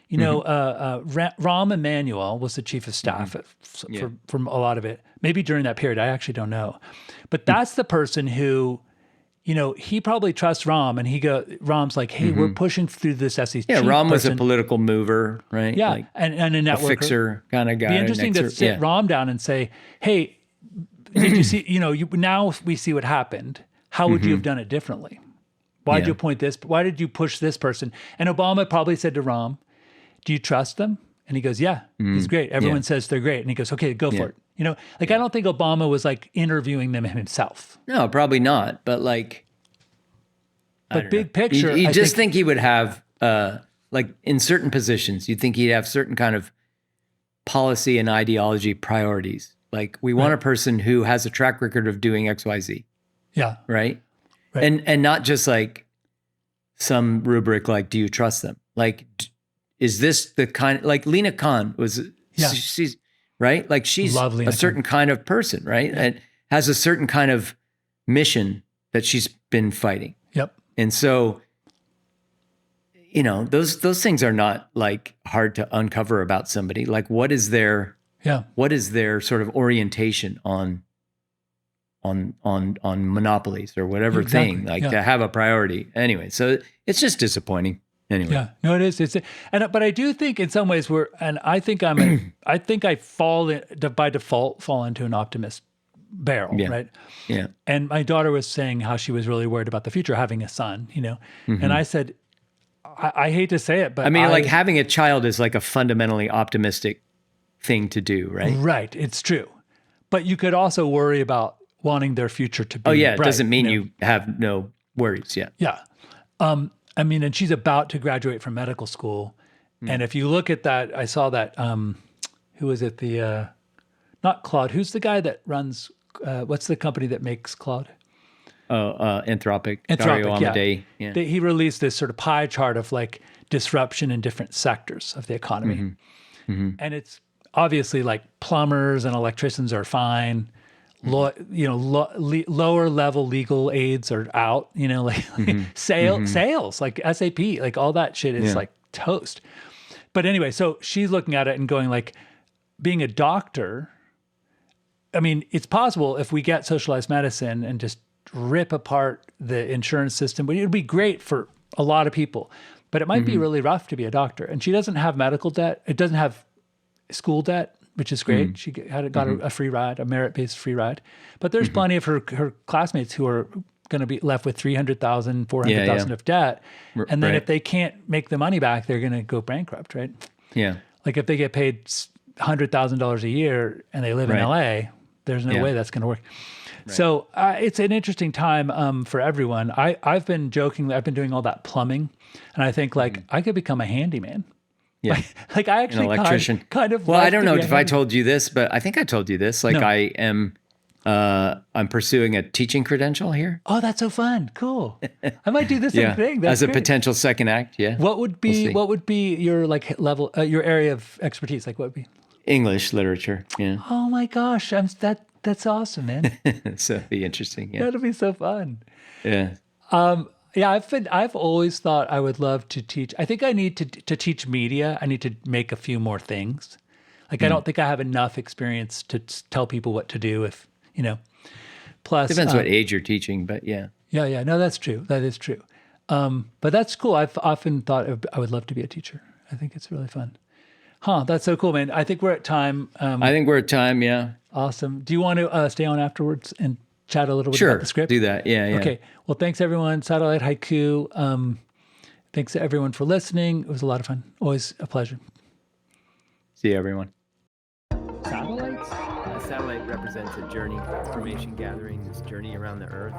You know, Rahm Emanuel was the chief of staff for a lot of it. Maybe during that period, I actually don't know. But that's the person who, you know, he probably trusts Rahm, and Rahm's like, hey, we're pushing through this SEC. Yeah, Rahm was a political mover, right? Yeah, Like, and a a networker. fixer kind of guy. Be interesting to sit Rahm down and say, hey, did you see, you know, now we see what happened. How would you have done it differently? Why did you appoint this? Why did you push this person? And Obama probably said to Rahm, do you trust them? And he goes, yeah, he's great. Everyone says they're great. And he goes, okay, go for it. You know, like, I don't think Obama was like interviewing them himself. No, probably not. But like, But big picture, you I just think he would have, like, in certain positions, you'd think he'd have certain kind of policy and ideology priorities. Like, we want a person who has a track record of doing X, Y, Z, yeah, right? Right. And not just like some rubric like, do you trust them? Like, is this the kind, like Lena Khan was, she's right? Like, she's Love Lena a certain kind of person, right? And has a certain kind of mission that she's been fighting. Yep. And so, you know, those things are not like hard to uncover about somebody. Like, what is their sort of orientation on monopolies or whatever thing, like to have a priority. Anyway, so it's just disappointing. Anyway. Yeah, no, it is. But I do think in some ways I think I by default fall into an optimist barrel, right? Yeah. And my daughter was saying how she was really worried about the future, having a son, you know, and I said, I hate to say it, but I mean, like having a child is like a fundamentally optimistic thing to do, right? Right. It's true. But you could also worry about wanting their future to be bright. It doesn't mean you have no worries. Yeah. Yeah. I mean, and she's about to graduate from medical school. And if you look at that, I saw that, who is it? Not Claude. Who's the guy that runs, what's the company that makes Claude? Anthropic. Anthropic, yeah. He released this sort of pie chart of like disruption in different sectors of the economy. And it's obviously like plumbers and electricians are fine. Lower level legal aids are out, you know, like sales, like SAP, like all that shit is like toast. But anyway, so she's looking at it and going like, being a doctor, I mean, it's possible if we get socialized medicine and just rip apart the insurance system, but it would be great for a lot of people, but it might be really rough to be a doctor. And she doesn't have medical debt. It doesn't have school debt, which is great. She got a free ride, a merit-based free ride. But there's plenty of her classmates who are going to be left with $300,000, $400,000 of debt. And then if they can't make the money back, they're going to go bankrupt, right? Yeah. Like if they get paid $100,000 a year and they live in LA, there's no way that's going to work. Right. So it's an interesting time for everyone. I've been joking. I've been doing all that plumbing, and I think like I could become a handyman. Yeah, like I actually an electrician. Kind of. Well, I don't know if I told you this, but I think I told you this. Like No. I am, I'm pursuing a teaching credential here. Oh, that's so fun! Cool. I might do the same thing. That's as a great. potential second act. Yeah. What would be your like level, your area of expertise? Like what would be? English literature. Yeah. Oh my gosh, that's awesome, man. So it'd be interesting. Yeah. That'll be so fun. Yeah. Yeah, I've always thought I would love to teach. I think I need to teach media. I need to make a few more things. Like I don't think I have enough experience to tell people what to do. If you know, plus depends what age you're teaching, but yeah. Yeah. No, that's true. That is true. But that's cool. I've often thought I would love to be a teacher. I think it's really fun. Huh? That's so cool, man. I think we're at time. I think we're at time. Yeah. Awesome. Do you want to stay on afterwards and chat a little bit Sure, about the script? do that. Yeah. Okay. Well, thanks everyone. Satellite Haiku. Thanks to everyone for listening. It was a lot of fun. Always a pleasure. See you, everyone. Satellites? A satellite represents a journey, information gathering, this journey around the Earth.